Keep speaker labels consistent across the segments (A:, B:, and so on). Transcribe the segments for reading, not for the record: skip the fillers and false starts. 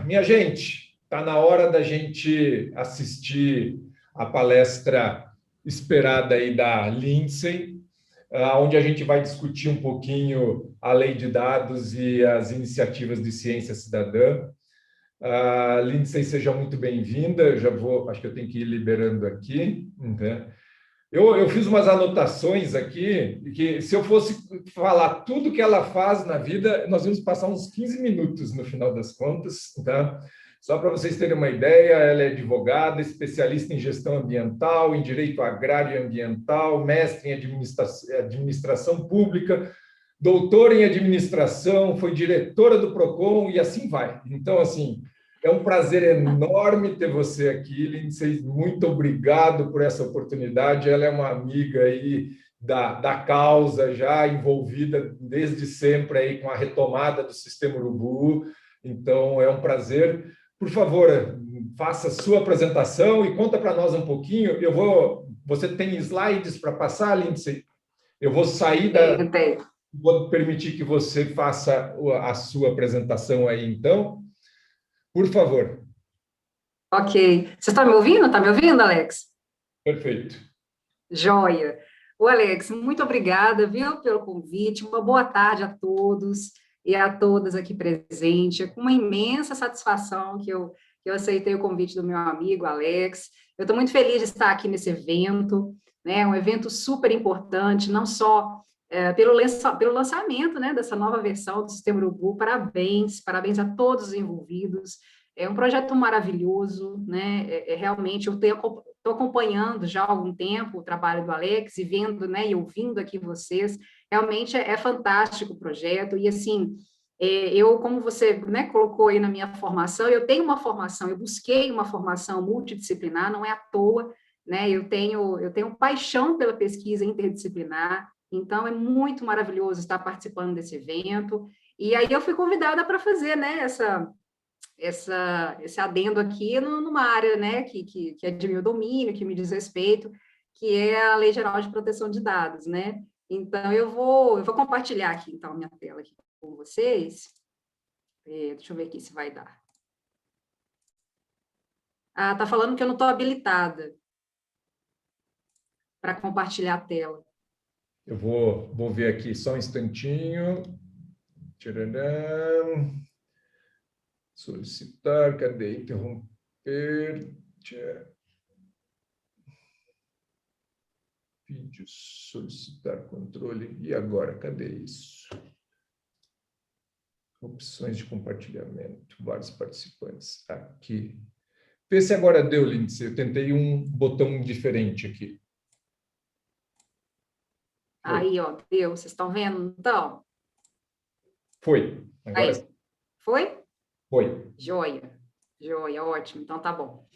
A: Minha gente, está na hora da gente assistir a palestra esperada aí da Lindsay, onde a gente vai discutir um pouquinho a lei de dados e as iniciativas de ciência cidadã. Lindsay, seja muito bem-vinda. Eu já vou, acho que eu tenho que ir liberando aqui, né? Eu fiz umas anotações aqui, que se eu fosse falar tudo que ela faz na vida, nós íamos passar uns 15 minutos no final das contas, tá? Só para vocês terem uma ideia, ela é advogada, especialista em gestão ambiental, em direito agrário e ambiental, mestre em administração pública, doutora em administração, foi diretora do Procon e assim vai. Então, assim, é um prazer enorme ter você aqui, Lindsay. Muito obrigado por essa oportunidade. Ela é uma amiga aí da causa, já envolvida desde sempre aí com a retomada do Sistema Urubu. Então, é um prazer. Por favor, faça a sua apresentação e conta para nós um pouquinho. Você tem slides para passar, Lindsay? Eu vou sair Vou permitir que você faça a sua apresentação aí, então. Por favor.
B: Ok. Você está me ouvindo? Está me ouvindo, Alex?
A: Perfeito.
B: Joia. Ô, Alex, muito obrigada, viu, pelo convite. Uma boa tarde a todos e a todas aqui presentes. É com uma imensa satisfação que eu aceitei o convite do meu amigo, Alex. Eu estou muito feliz de estar aqui nesse evento, né? Um evento super importante, não só pelo lançamento, né, dessa nova versão do Sistema Urubu. Parabéns, parabéns a todos os envolvidos. É um projeto maravilhoso, né? Realmente eu estou acompanhando já há algum tempo o trabalho do Alex e vendo, né, e ouvindo aqui vocês. Realmente é fantástico o projeto. E assim, eu, como você, né, colocou aí na minha formação, eu tenho uma formação, eu busquei uma formação multidisciplinar, não é à toa, né? Eu tenho paixão pela pesquisa interdisciplinar. Então é muito maravilhoso estar participando desse evento. E aí eu fui convidada para fazer, né, esse adendo aqui numa área, né, que é de meu domínio, que me diz respeito, que é a Lei Geral de Proteção de Dados, né? Então, eu vou compartilhar aqui, então, minha tela aqui com vocês. Deixa eu ver aqui se vai dar. Tá falando que eu não estou habilitada para compartilhar a tela.
A: Eu vou ver aqui só um instantinho. Tcharam. Solicitar, cadê? Interromper. Vídeo, solicitar controle. E agora, cadê isso? Opções de compartilhamento, vários participantes. Aqui. Vê se agora deu, Lindsay. Eu tentei um botão diferente aqui.
B: Aí, ó, deu. Vocês estão vendo, então?
A: Foi. Agora sim.
B: Foi?
A: Foi.
B: Joia. Joia, ótimo. Então, tá bom.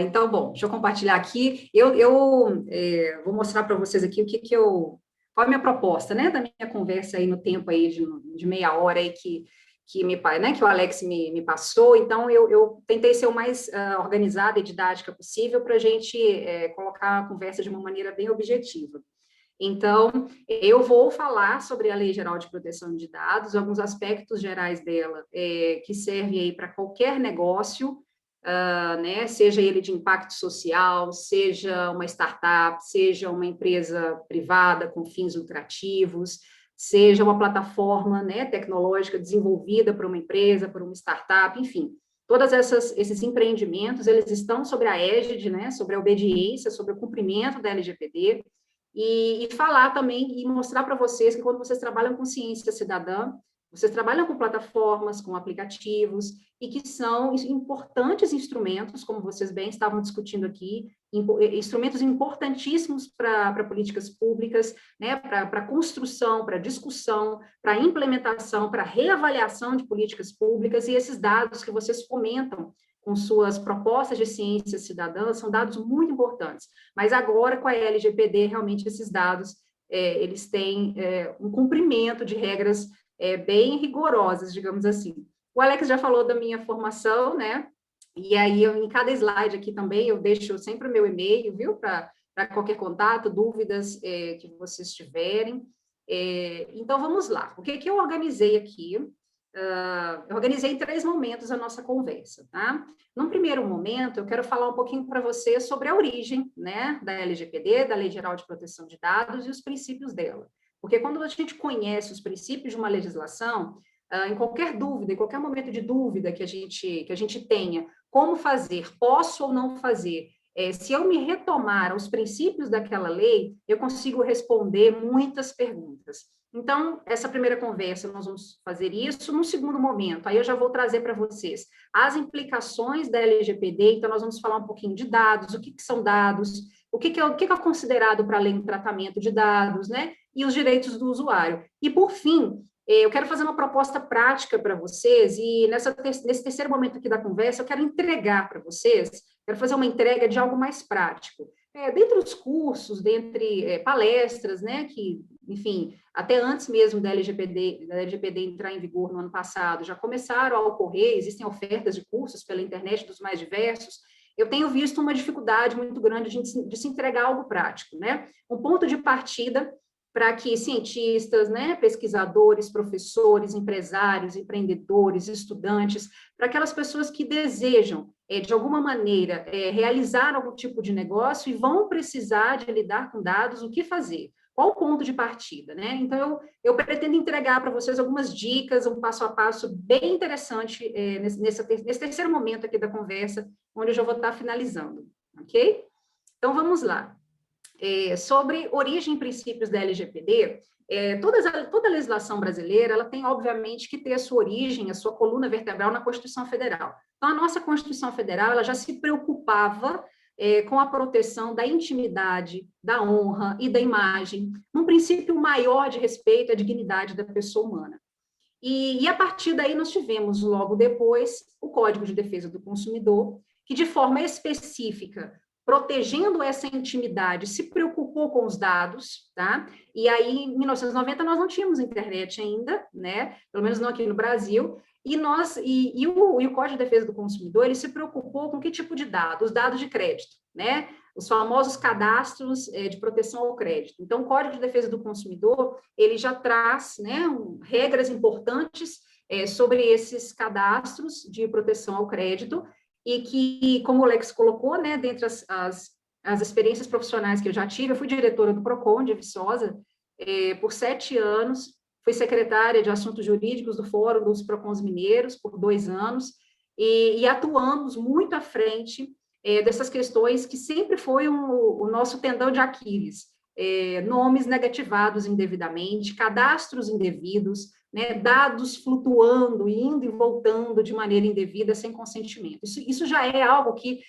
B: Então, bom, deixa eu compartilhar aqui. Vou mostrar para vocês aqui qual é a minha proposta, né, da minha conversa aí no tempo aí de meia hora aí que o Alex me passou. Então, eu tentei ser o mais organizada e didática possível para a gente colocar a conversa de uma maneira bem objetiva. Então, eu vou falar sobre a Lei Geral de Proteção de Dados, alguns aspectos gerais dela que servem aí para qualquer negócio, né, seja ele de impacto social, seja uma startup, seja uma empresa privada com fins lucrativos, seja uma plataforma, né, tecnológica desenvolvida por uma empresa, por uma startup, enfim. Todos esses empreendimentos, eles estão sobre a égide, né, sobre a obediência, sobre o cumprimento da LGPD, e falar também e mostrar para vocês que quando vocês trabalham com ciência cidadã, vocês trabalham com plataformas, com aplicativos, e que são importantes instrumentos, como vocês bem estavam discutindo aqui, instrumentos importantíssimos para políticas públicas, né, para construção, para discussão, para implementação, para reavaliação de políticas públicas, e esses dados que vocês comentam com suas propostas de ciência cidadã são dados muito importantes. Mas agora, com a LGPD, realmente esses dados, eles têm um cumprimento de regras bem rigorosas, digamos assim. O Alex já falou da minha formação, né? E aí, em cada slide aqui também, eu deixo sempre o meu e-mail, viu? Para qualquer contato, dúvidas que vocês tiverem. Então, vamos lá. O que eu organizei aqui? eu organizei em 3 momentos a nossa conversa, tá? Num primeiro momento, eu quero falar um pouquinho para você sobre a origem, né, da LGPD, da Lei Geral de Proteção de Dados, e os princípios dela. Porque quando a gente conhece os princípios de uma legislação, em qualquer dúvida, em qualquer momento de dúvida que a gente tenha, como fazer, posso ou não fazer, se eu me retomar aos princípios daquela lei, eu consigo responder muitas perguntas. Então, essa primeira conversa, nós vamos fazer isso. No segundo momento, aí eu já vou trazer para vocês as implicações da LGPD, então nós vamos falar um pouquinho de dados, o que são dados, o que é considerado para a lei de tratamento de dados, né? E os direitos do usuário. E, por fim, eu quero fazer uma proposta prática para vocês, e nesse terceiro momento aqui da conversa, eu quero entregar para vocês, quero fazer uma entrega de algo mais prático. Dentre os cursos, dentre palestras, né, que, enfim, até antes mesmo da LGPD entrar em vigor no ano passado, já começaram a ocorrer, existem ofertas de cursos pela internet dos mais diversos. Eu tenho visto uma dificuldade muito grande de se entregar algo prático, né? Um ponto de partida para que cientistas, né, pesquisadores, professores, empresários, empreendedores, estudantes, para aquelas pessoas que desejam, de alguma maneira, realizar algum tipo de negócio e vão precisar de lidar com dados, o que fazer? Qual o ponto de partida, né? Então, eu pretendo entregar para vocês algumas dicas, um passo a passo bem interessante nesse terceiro momento aqui da conversa, onde eu já vou estar finalizando, ok? Então, vamos lá. Sobre origem e princípios da LGPD, toda a legislação brasileira, ela tem, obviamente, que ter a sua origem, a sua coluna vertebral na Constituição Federal. Então, a nossa Constituição Federal, ela já se preocupava com a proteção da intimidade, da honra e da imagem, num princípio maior de respeito à dignidade da pessoa humana. E a partir daí nós tivemos, logo depois, o Código de Defesa do Consumidor, que de forma específica, protegendo essa intimidade, se preocupou com os dados, tá? E aí, em 1990, nós não tínhamos internet ainda, né? Pelo menos não aqui no Brasil, e o Código de Defesa do Consumidor, ele se preocupou com que tipo de dados? Os dados de crédito, né? Os famosos cadastros de proteção ao crédito. Então, o Código de Defesa do Consumidor, ele já traz, né, regras importantes sobre esses cadastros de proteção ao crédito, e que, como o Lex colocou, né, dentre as experiências profissionais que eu já tive, eu fui diretora do PROCON de Viçosa por 7 anos, fui secretária de Assuntos Jurídicos do Fórum dos PROCONs Mineiros por 2 anos, e atuamos muito à frente dessas questões que sempre foi o nosso tendão de Aquiles, nomes negativados indevidamente, cadastros indevidos, né, dados flutuando, indo e voltando de maneira indevida, sem consentimento. Isso já é algo que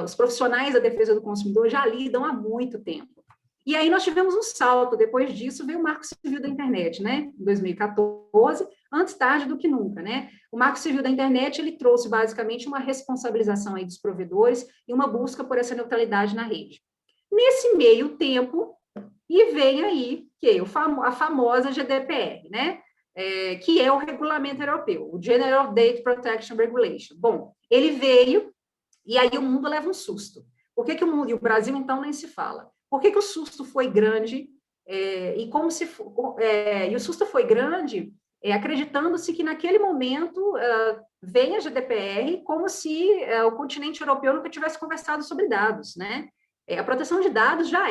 B: os profissionais da defesa do consumidor já lidam há muito tempo. E aí nós tivemos um salto, depois disso veio o Marco Civil da Internet, né, em 2014, antes tarde do que nunca, né? O Marco Civil da Internet, ele trouxe basicamente uma responsabilização aí dos provedores e uma busca por essa neutralidade na rede. Nesse meio tempo, e vem aí a famosa GDPR, né? Que é o regulamento europeu, o General Data Protection Regulation. Bom, ele veio e aí o mundo leva um susto. Por que o mundo, e o Brasil então nem se fala? Por que o susto foi grande? E o susto foi grande acreditando-se que naquele momento vem a GDPR como se o continente europeu nunca tivesse conversado sobre dados, né? A proteção de dados já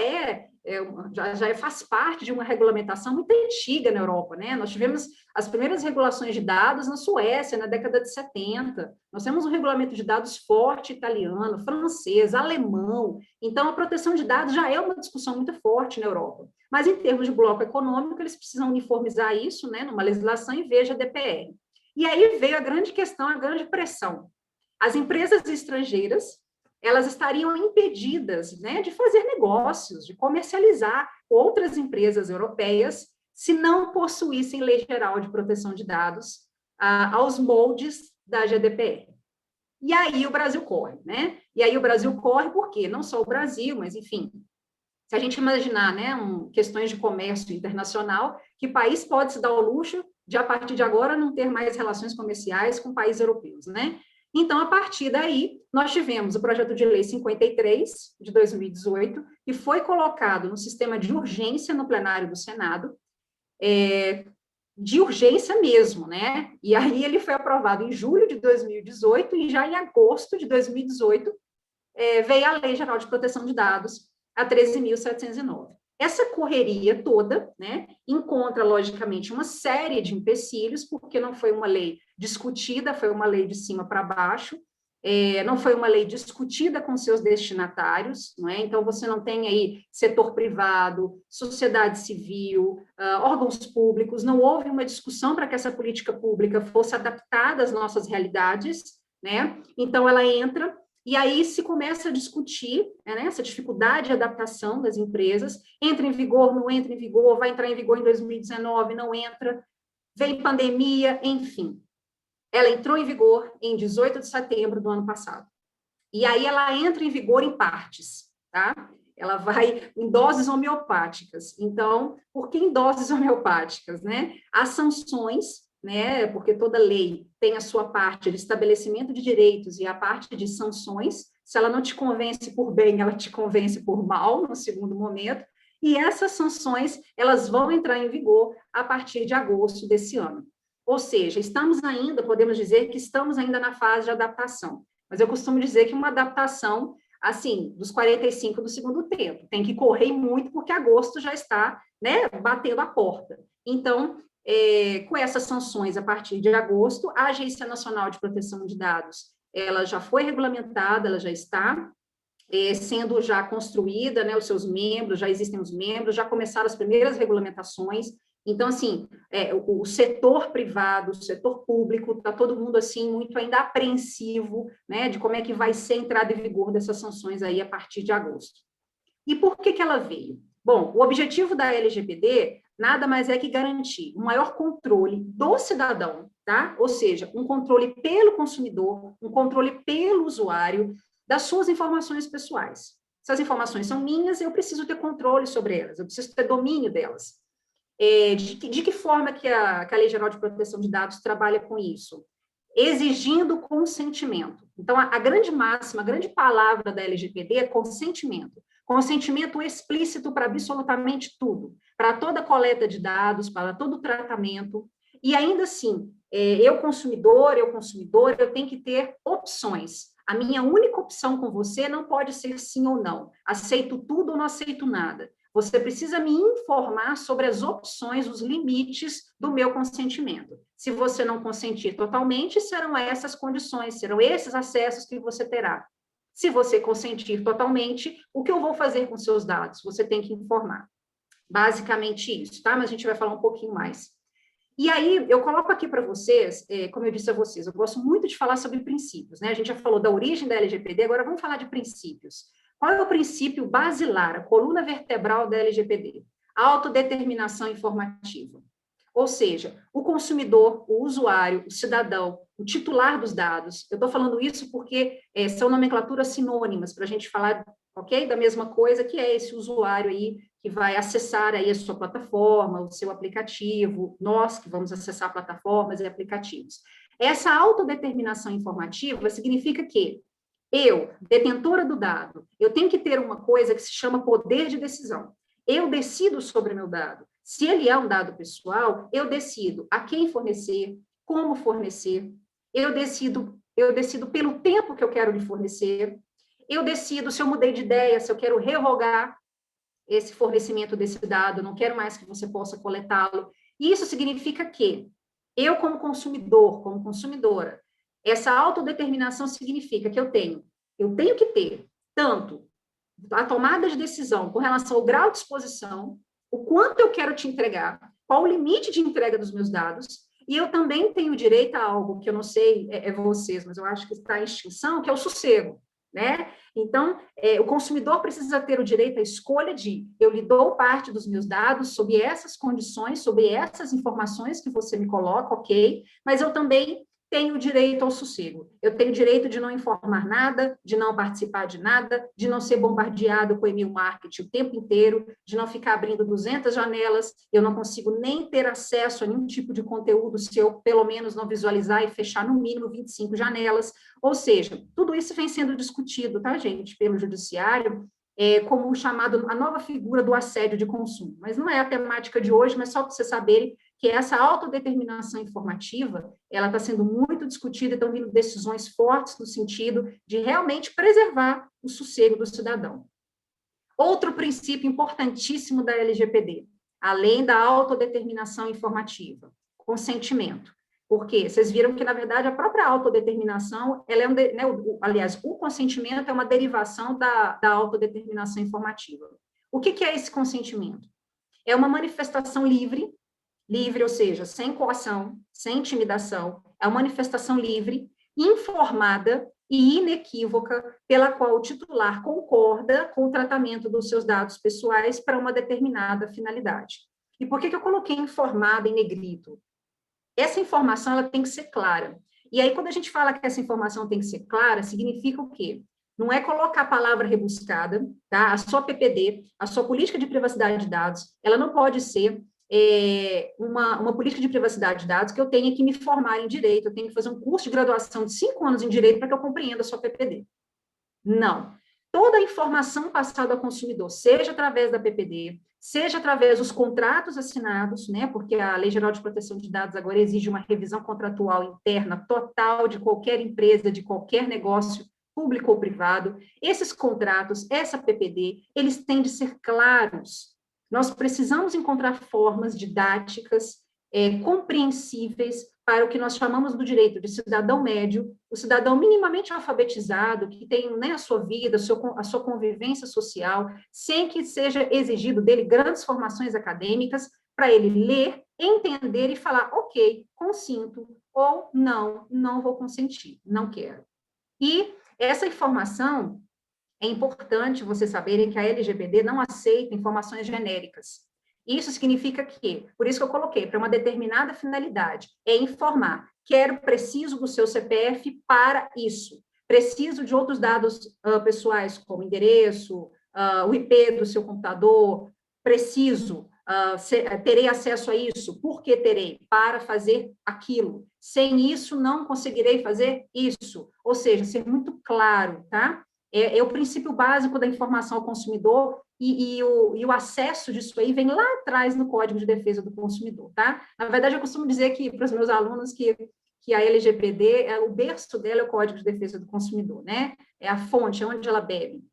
B: faz parte de uma regulamentação muito antiga na Europa, né? Nós tivemos as primeiras regulações de dados na Suécia, na década de 70. Nós temos um regulamento de dados forte italiano, francês, alemão. Então, a proteção de dados já é uma discussão muito forte na Europa. Mas, em termos de bloco econômico, eles precisam uniformizar isso, né, numa legislação e veja a DPR. E aí veio a grande questão, a grande pressão. As empresas estrangeiras, elas estariam impedidas, né, de fazer negócios, de comercializar outras empresas europeias, se não possuíssem lei geral de proteção de dados aos moldes da GDPR. E aí o Brasil corre, né? E aí o Brasil corre por quê? Não só o Brasil, mas, enfim, se a gente imaginar, né, questões de comércio internacional, que país pode se dar ao luxo de, a partir de agora, não ter mais relações comerciais com países europeus, né? Então, a partir daí, nós tivemos o projeto de lei 53, de 2018, que foi colocado no sistema de urgência no plenário do Senado, de urgência mesmo, né? E aí ele foi aprovado em julho de 2018 e já em agosto de 2018 veio a Lei Geral de Proteção de Dados, a 13.709. Essa correria toda, né, encontra, logicamente, uma série de empecilhos, porque não foi uma lei discutida, foi uma lei de cima para baixo, não foi uma lei discutida com seus destinatários, não é? Então, você não tem aí setor privado, sociedade civil, órgãos públicos, não houve uma discussão para que essa política pública fosse adaptada às nossas realidades, né? Então, ela entra. E aí se começa a discutir, né, essa dificuldade de adaptação das empresas, entra em vigor, não entra em vigor, vai entrar em vigor em 2019, não entra, vem pandemia, enfim. Ela entrou em vigor em 18 de setembro do ano passado. E aí ela entra em vigor em partes, tá? Ela vai em doses homeopáticas. Então, por que em doses homeopáticas, né? As sanções, né, porque toda lei tem a sua parte de estabelecimento de direitos e a parte de sanções. Se ela não te convence por bem, ela te convence por mal, no segundo momento. E essas sanções, elas vão entrar em vigor a partir de agosto desse ano. Ou seja, estamos ainda, podemos dizer que estamos ainda na fase de adaptação. Mas eu costumo dizer que uma adaptação, assim, dos 45 do segundo tempo. Tem que correr muito, porque agosto já está, né, batendo a porta. Então, com essas sanções a partir de agosto, a Agência Nacional de Proteção de Dados, ela já foi regulamentada, ela já está sendo já construída, né, os seus membros, já existem os membros, já começaram as primeiras regulamentações. Então, assim, o setor privado, o setor público, está todo mundo, assim, muito ainda apreensivo, né, de como é que vai ser a entrada em vigor dessas sanções aí a partir de agosto. E por que ela veio? Bom, o objetivo da LGPD nada mais é que garantir um maior controle do cidadão, tá? Ou seja, um controle pelo consumidor, um controle pelo usuário das suas informações pessoais. Se as informações são minhas, eu preciso ter controle sobre elas, eu preciso ter domínio delas. De que forma que a Lei Geral de Proteção de Dados trabalha com isso? Exigindo consentimento. Então, a grande máxima, a grande palavra da LGPD é consentimento. Consentimento explícito para absolutamente tudo, para toda coleta de dados, para todo tratamento. E ainda assim, eu consumidora, eu tenho que ter opções. A minha única opção com você não pode ser sim ou não. Aceito tudo ou não aceito nada. Você precisa me informar sobre as opções, os limites do meu consentimento. Se você não consentir totalmente, serão essas condições, serão esses acessos que você terá. Se você consentir totalmente, o que eu vou fazer com seus dados? Você tem que informar. Basicamente isso, tá? Mas a gente vai falar um pouquinho mais. E aí, eu coloco aqui para vocês, como eu disse a vocês, eu gosto muito de falar sobre princípios, né? A gente já falou da origem da LGPD, agora vamos falar de princípios. Qual é o princípio basilar, a coluna vertebral da LGPD? A autodeterminação informativa. Ou seja, o consumidor, o usuário, o cidadão, o titular dos dados. Eu estou falando isso porque são nomenclaturas sinônimas para a gente falar, ok? Da mesma coisa que é esse usuário aí que vai acessar aí a sua plataforma, o seu aplicativo, nós que vamos acessar plataformas e aplicativos. Essa autodeterminação informativa significa que eu, detentora do dado, eu tenho que ter uma coisa que se chama poder de decisão. Eu decido sobre o meu dado. Se ele é um dado pessoal, eu decido a quem fornecer, como fornecer, eu decido pelo tempo que eu quero lhe fornecer, eu decido se eu mudei de ideia, se eu quero revogar esse fornecimento desse dado, não quero mais que você possa coletá-lo. Isso significa que eu, como consumidor, como consumidora, essa autodeterminação significa que eu tenho que ter tanto a tomada de decisão com relação ao grau de exposição, o quanto eu quero te entregar, qual o limite de entrega dos meus dados, e eu também tenho direito a algo que eu não sei, vocês, mas eu acho que está em extinção, que é o sossego, né? Então, o consumidor precisa ter o direito à escolha de, eu lhe dou parte dos meus dados sob essas condições, sob essas informações que você me coloca, ok, mas eu também tenho direito ao sossego. Eu tenho direito de não informar nada, de não participar de nada, de não ser bombardeado com e-mail marketing o tempo inteiro, de não ficar abrindo 200 janelas, eu não consigo nem ter acesso a nenhum tipo de conteúdo se eu, pelo menos, não visualizar e fechar no mínimo 25 janelas. Ou seja, tudo isso vem sendo discutido, tá, gente, pelo judiciário, como o chamado, a nova figura do assédio de consumo. Mas não é a temática de hoje, mas só para vocês saberem que essa autodeterminação informativa, ela está sendo muito discutida e estão vindo decisões fortes no sentido de realmente preservar o sossego do cidadão. Outro princípio importantíssimo da LGPD, além da autodeterminação informativa, consentimento. Porque vocês viram que, na verdade, a própria autodeterminação, ela é aliás, o consentimento é uma derivação da autodeterminação informativa. O que é esse consentimento? É uma manifestação livre, ou seja, sem coação, sem intimidação, é uma manifestação livre, informada e inequívoca, pela qual o titular concorda com o tratamento dos seus dados pessoais para uma determinada finalidade. E por que eu coloquei informada em negrito? Essa informação ela tem que ser clara. E aí, quando a gente fala que essa informação tem que ser clara, significa o quê? Não é colocar a palavra rebuscada, tá? A sua PPD, a sua política de privacidade de dados, ela não pode ser uma política de privacidade de dados que eu tenha que me formar em direito, eu tenho que fazer um curso de graduação de 5 anos em direito para que eu compreenda a sua PPD. Não. Toda a informação passada ao consumidor, seja através da PPD, seja através dos contratos assinados, né, porque a Lei Geral de Proteção de Dados agora exige uma revisão contratual interna total de qualquer empresa, de qualquer negócio, público ou privado. Esses contratos, essa PPD, eles têm de ser claros. Nós precisamos encontrar formas didáticas, compreensíveis, para o que nós chamamos do direito de cidadão médio, o cidadão minimamente alfabetizado, que tem, né, a sua vida, a sua convivência social, sem que seja exigido dele grandes formações acadêmicas, para ele ler, entender e falar, ok, consinto, ou não vou consentir, não quero. E essa informação, é importante vocês saberem que a LGPD não aceita informações genéricas. Isso significa que, por isso que eu coloquei, para uma determinada finalidade, é informar, preciso do seu CPF para isso, preciso de outros dados pessoais, como endereço, o IP do seu computador, preciso, terei acesso a isso, por que terei? Para fazer aquilo. Sem isso, não conseguirei fazer isso. Ou seja, ser muito claro, tá? É o princípio básico da informação ao consumidor e o acesso disso aí vem lá atrás no Código de Defesa do Consumidor, tá? Na verdade, eu costumo dizer que para os meus alunos que a LGPD, o berço dela é o Código de Defesa do Consumidor, né? É a fonte, é onde ela bebe.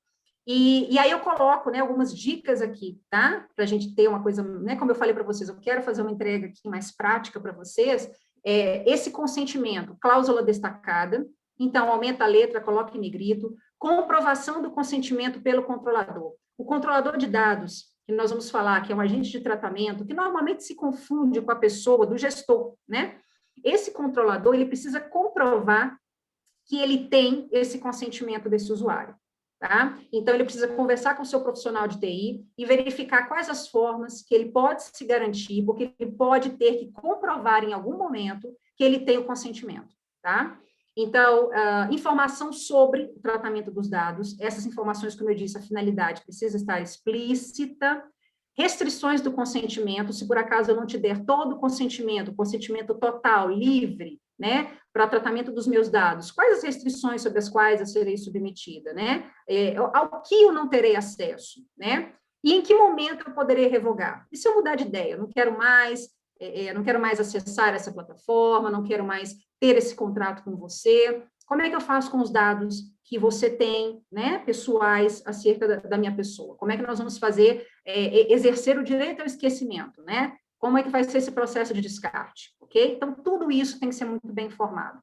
B: E aí eu coloco, né, algumas dicas aqui, tá? Para a gente ter uma coisa, né? Como eu falei para vocês, eu quero fazer uma entrega aqui mais prática para vocês. Esse consentimento, cláusula destacada, então aumenta a letra, coloca em negrito, comprovação do consentimento pelo controlador. O controlador de dados, que nós vamos falar, que é um agente de tratamento, que normalmente se confunde com a pessoa do gestor, né? Esse controlador, ele precisa comprovar que ele tem esse consentimento desse usuário, tá? Então, ele precisa conversar com o seu profissional de TI e verificar quais as formas que ele pode se garantir, porque ele pode ter que comprovar em algum momento que ele tem o consentimento, tá? Então, informação sobre o tratamento dos dados, essas informações, como eu disse, a finalidade precisa estar explícita, restrições do consentimento, se por acaso eu não te der todo o consentimento total, livre, né, para tratamento dos meus dados, quais as restrições sobre as quais eu serei submetida, né, ao que eu não terei acesso, né, e em que momento eu poderei revogar? E se eu mudar de ideia, eu não quero mais acessar essa plataforma, não quero mais ter esse contrato com você, como é que eu faço com os dados que você tem, né, pessoais, acerca da minha pessoa? Como é que nós vamos fazer, exercer o direito ao esquecimento, né? Como é que vai ser esse processo de descarte, ok? Então, tudo isso tem que ser muito bem informado.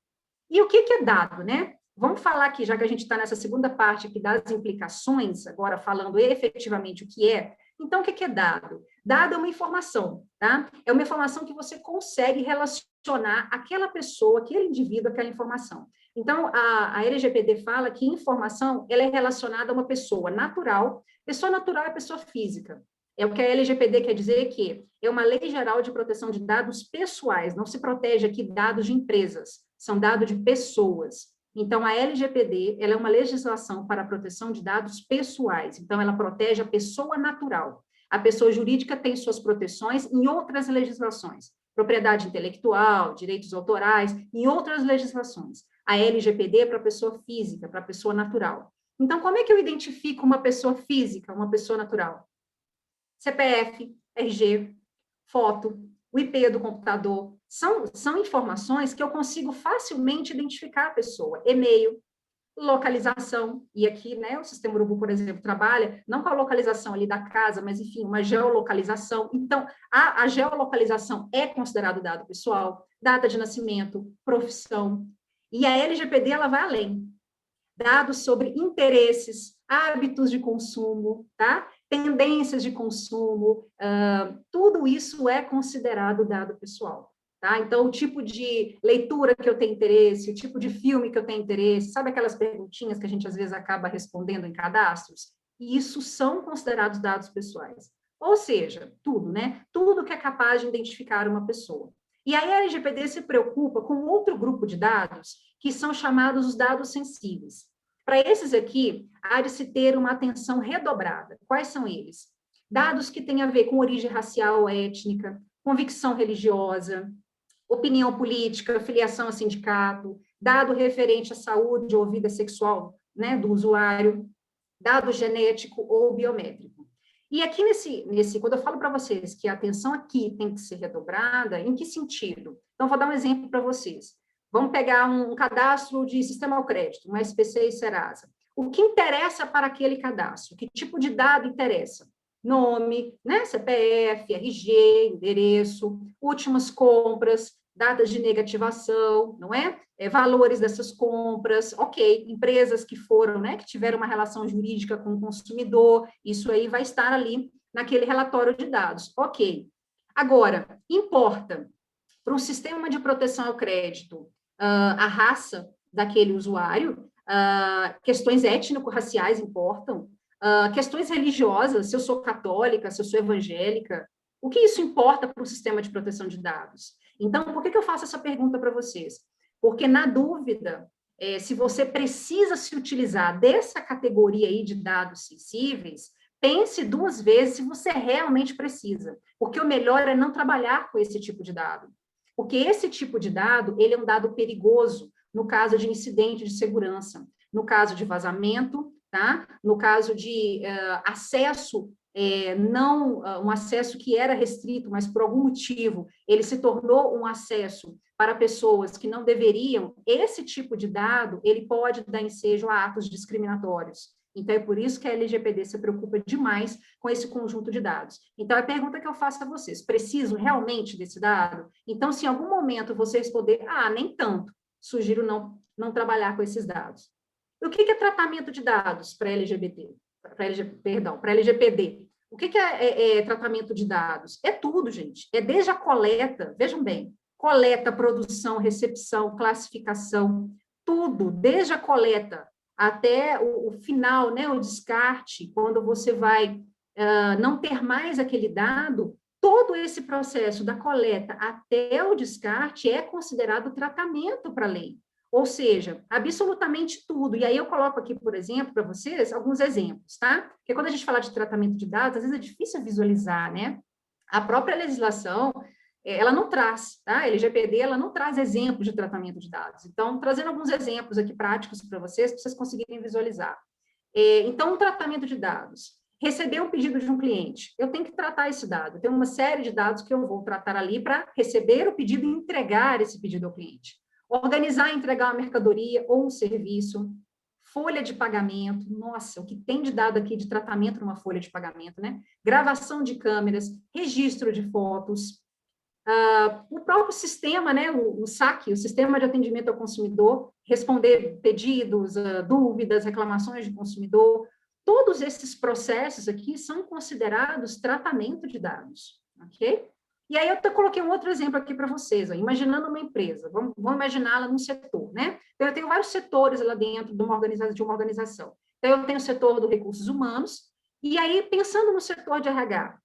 B: E o que é dado, né? Vamos falar aqui, já que a gente está nessa segunda parte aqui das implicações, agora falando efetivamente o que é. Então, o que é dado? Dado é uma informação, tá? É uma informação que você consegue relacionar aquela pessoa, aquele indivíduo, aquela informação. Então, a LGPD fala que informação, ela é relacionada a uma pessoa natural. Pessoa natural é pessoa física. É o que a LGPD quer dizer que é uma lei geral de proteção de dados pessoais. Não se protege aqui dados de empresas, são dados de pessoas. Então, a LGPD, ela é uma legislação para a proteção de dados pessoais. Então, ela protege a pessoa natural. A pessoa jurídica tem suas proteções em outras legislações. Propriedade intelectual, direitos autorais, em outras legislações. A LGPD é para a pessoa física, para a pessoa natural. Então, como é que eu identifico uma pessoa física, uma pessoa natural? CPF, RG, foto, o IP do computador, são informações que eu consigo facilmente identificar a pessoa. E-mail, localização, e aqui, né, o Sistema Urubu, por exemplo, trabalha não com a localização ali da casa, mas, enfim, uma geolocalização. Então, a geolocalização é considerado dado pessoal, data de nascimento, profissão, e a LGPD, ela vai além. Dados sobre interesses, hábitos de consumo, tá? Tendências de consumo, tudo isso é considerado dado pessoal. Tá? Então, o tipo de leitura que eu tenho interesse, o tipo de filme que eu tenho interesse, sabe aquelas perguntinhas que a gente às vezes acaba respondendo em cadastros? E isso são considerados dados pessoais. Ou seja, tudo, né? Tudo que é capaz de identificar uma pessoa. E aí a LGPD se preocupa com outro grupo de dados, que são chamados os dados sensíveis. Para esses aqui, há de se ter uma atenção redobrada. Quais são eles? Dados que têm a ver com origem racial ou étnica, convicção religiosa, opinião política, filiação a sindicato, dado referente à saúde ou vida sexual, né, do usuário, dado genético ou biométrico. E aqui quando eu falo para vocês que a atenção aqui tem que ser redobrada, em que sentido? Então, vou dar um exemplo para vocês. Vamos pegar um cadastro de sistema ao crédito, um SPC e Serasa. O que interessa para aquele cadastro? Que tipo de dado interessa? Nome, né? CPF, RG, endereço, últimas compras, datas de negativação, não é? Valores dessas compras, ok, empresas que foram, né, que tiveram uma relação jurídica com o consumidor, isso aí vai estar ali naquele relatório de dados, ok. Agora, importa para um sistema de proteção ao crédito a raça daquele usuário, questões étnico-raciais importam, questões religiosas, se eu sou católica, se eu sou evangélica, o que isso importa para o sistema de proteção de dados? Então, por que eu faço essa pergunta para vocês? Porque, na dúvida, se você precisa se utilizar dessa categoria aí de dados sensíveis, pense duas vezes se você realmente precisa, porque o melhor é não trabalhar com esse tipo de dado. Porque esse tipo de dado, ele é um dado perigoso no caso de incidente de segurança, no caso de vazamento, tá? No caso de acesso, não um acesso que era restrito, mas por algum motivo ele se tornou um acesso para pessoas que não deveriam, esse tipo de dado, ele pode dar ensejo a atos discriminatórios. Então, é por isso que a LGPD se preocupa demais com esse conjunto de dados. Então, a pergunta que eu faço a vocês, preciso realmente desse dado? Então, se em algum momento você responder, nem tanto, sugiro não trabalhar com esses dados. O que é tratamento de dados para LGBT? Para LGPD? O que é tratamento de dados? É tudo, gente. É desde a coleta, vejam bem, coleta, produção, recepção, classificação, tudo, desde a coleta até o final, né, o descarte, quando você vai não ter mais aquele dado, todo esse processo da coleta até o descarte é considerado tratamento para a lei. Ou seja, absolutamente tudo. E aí eu coloco aqui, por exemplo, para vocês, alguns exemplos, tá? Porque quando a gente fala de tratamento de dados, às vezes é difícil visualizar, né? A própria legislação, ela não traz, tá? A LGPD, ela não traz exemplos de tratamento de dados. Então, trazendo alguns exemplos aqui práticos para vocês conseguirem visualizar. Então, um tratamento de dados. Receber um pedido de um cliente. Eu tenho que tratar esse dado. Eu tenho uma série de dados que eu vou tratar ali para receber o pedido e entregar esse pedido ao cliente. Organizar e entregar uma mercadoria ou um serviço, folha de pagamento, nossa, o que tem de dado aqui de tratamento numa folha de pagamento, né? Gravação de câmeras, registro de fotos, o próprio sistema, né, o SAC, o Sistema de Atendimento ao Consumidor, responder pedidos, dúvidas, reclamações de consumidor, todos esses processos aqui são considerados tratamento de dados, ok? E aí eu coloquei um outro exemplo aqui para vocês, imaginando uma empresa, vamos imaginá-la num setor, né? Então, eu tenho vários setores lá dentro de uma organização. Então, eu tenho o setor dos recursos humanos, e aí, pensando no setor de RH,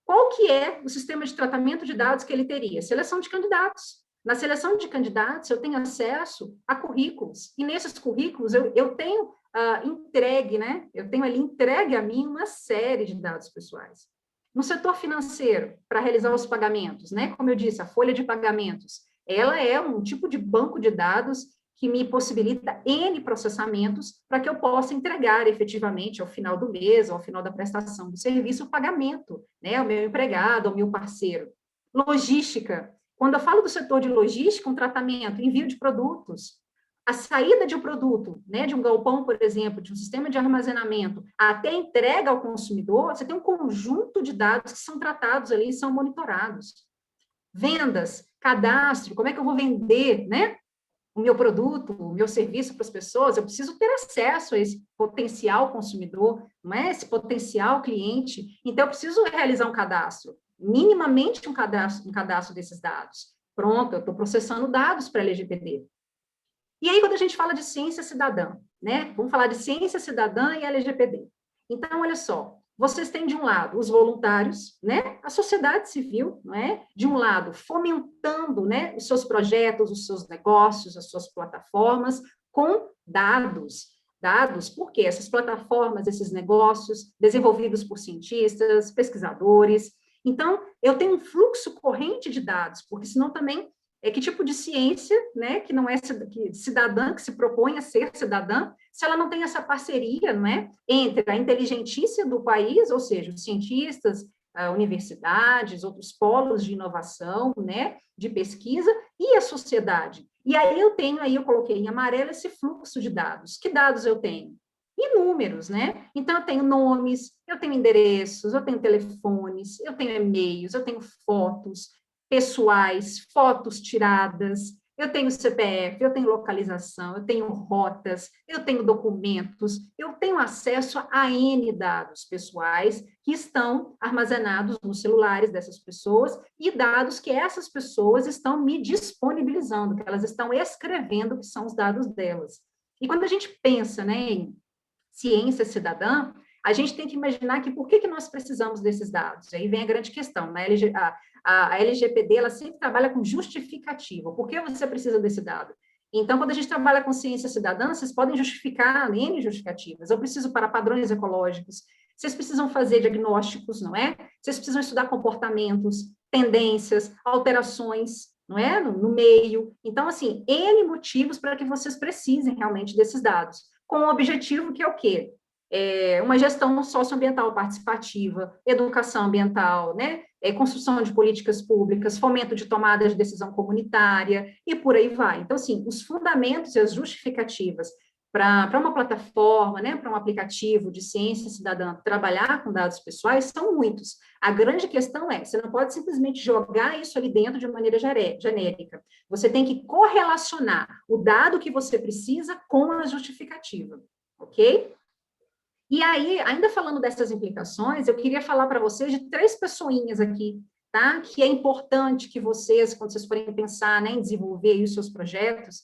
B: qual que é o sistema de tratamento de dados que ele teria? Seleção de candidatos. Na seleção de candidatos, eu tenho acesso a currículos, e nesses currículos eu tenho entregue, né? Eu tenho ali entregue a mim uma série de dados pessoais. No setor financeiro, para realizar os pagamentos, né? Como eu disse, a folha de pagamentos, ela é um tipo de banco de dados que me possibilita N processamentos para que eu possa entregar efetivamente ao final do mês, ao final da prestação do serviço, o pagamento, né, ao meu empregado, ao meu parceiro. Logística. Quando eu falo do setor de logística, um tratamento, envio de produtos, a saída de um produto, né, de um galpão, por exemplo, de um sistema de armazenamento, até a entrega ao consumidor, você tem um conjunto de dados que são tratados ali e são monitorados. Vendas, cadastro, como é que eu vou vender, né, o meu produto, o meu serviço para as pessoas? Eu preciso ter acesso a esse potencial consumidor, não é? Esse potencial cliente. Então, eu preciso realizar um cadastro, minimamente um cadastro desses dados. Pronto, eu estou processando dados para a LGPD. E aí, quando a gente fala de ciência cidadã, né? Vamos falar de ciência cidadã e LGPD. Então, olha só, vocês têm, de um lado, os voluntários, né? A sociedade civil, não é? De um lado, fomentando, né, os seus projetos, os seus negócios, as suas plataformas, com dados. Dados, porque essas plataformas, esses negócios, desenvolvidos por cientistas, pesquisadores. Então, eu tenho um fluxo corrente de dados, porque senão também que tipo de ciência, né, que não é cidadã, que se propõe a ser cidadã, se ela não tem essa parceria, não é, entre a inteligentícia do país, ou seja, os cientistas, universidades, outros polos de inovação, né, de pesquisa, e a sociedade. E aí eu coloquei em amarelo esse fluxo de dados. Que dados eu tenho? Inúmeros, né? Então, eu tenho nomes, eu tenho endereços, eu tenho telefones, eu tenho e-mails, eu tenho fotos pessoais, fotos tiradas, eu tenho CPF, eu tenho localização, eu tenho rotas, eu tenho documentos, eu tenho acesso a N dados pessoais que estão armazenados nos celulares dessas pessoas e dados que essas pessoas estão me disponibilizando, que elas estão escrevendo que são os dados delas. E quando a gente pensa, né, em ciência cidadã, a gente tem que imaginar que por que nós precisamos desses dados? E aí vem a grande questão, né? A LGPD, ela sempre trabalha com justificativa. Por que você precisa desse dado? Então, quando a gente trabalha com ciência cidadã, vocês podem justificar N justificativas. Eu preciso para padrões ecológicos, vocês precisam fazer diagnósticos, não é? Vocês precisam estudar comportamentos, tendências, alterações, não é? No meio. Então, assim, N motivos para que vocês precisem realmente desses dados, com o objetivo que é o quê? Uma gestão socioambiental participativa, educação ambiental, né? Construção de políticas públicas, fomento de tomada de decisão comunitária, e por aí vai. Então, assim, os fundamentos e as justificativas para uma plataforma, né, para um aplicativo de ciência cidadã trabalhar com dados pessoais são muitos. A grande questão é, você não pode simplesmente jogar isso ali dentro de maneira genérica. Você tem que correlacionar o dado que você precisa com a justificativa, ok? E aí, ainda falando dessas implicações, eu queria falar para vocês de 3 pessoinhas aqui, tá? Que é importante que vocês, quando vocês forem pensar, né, em desenvolver os seus projetos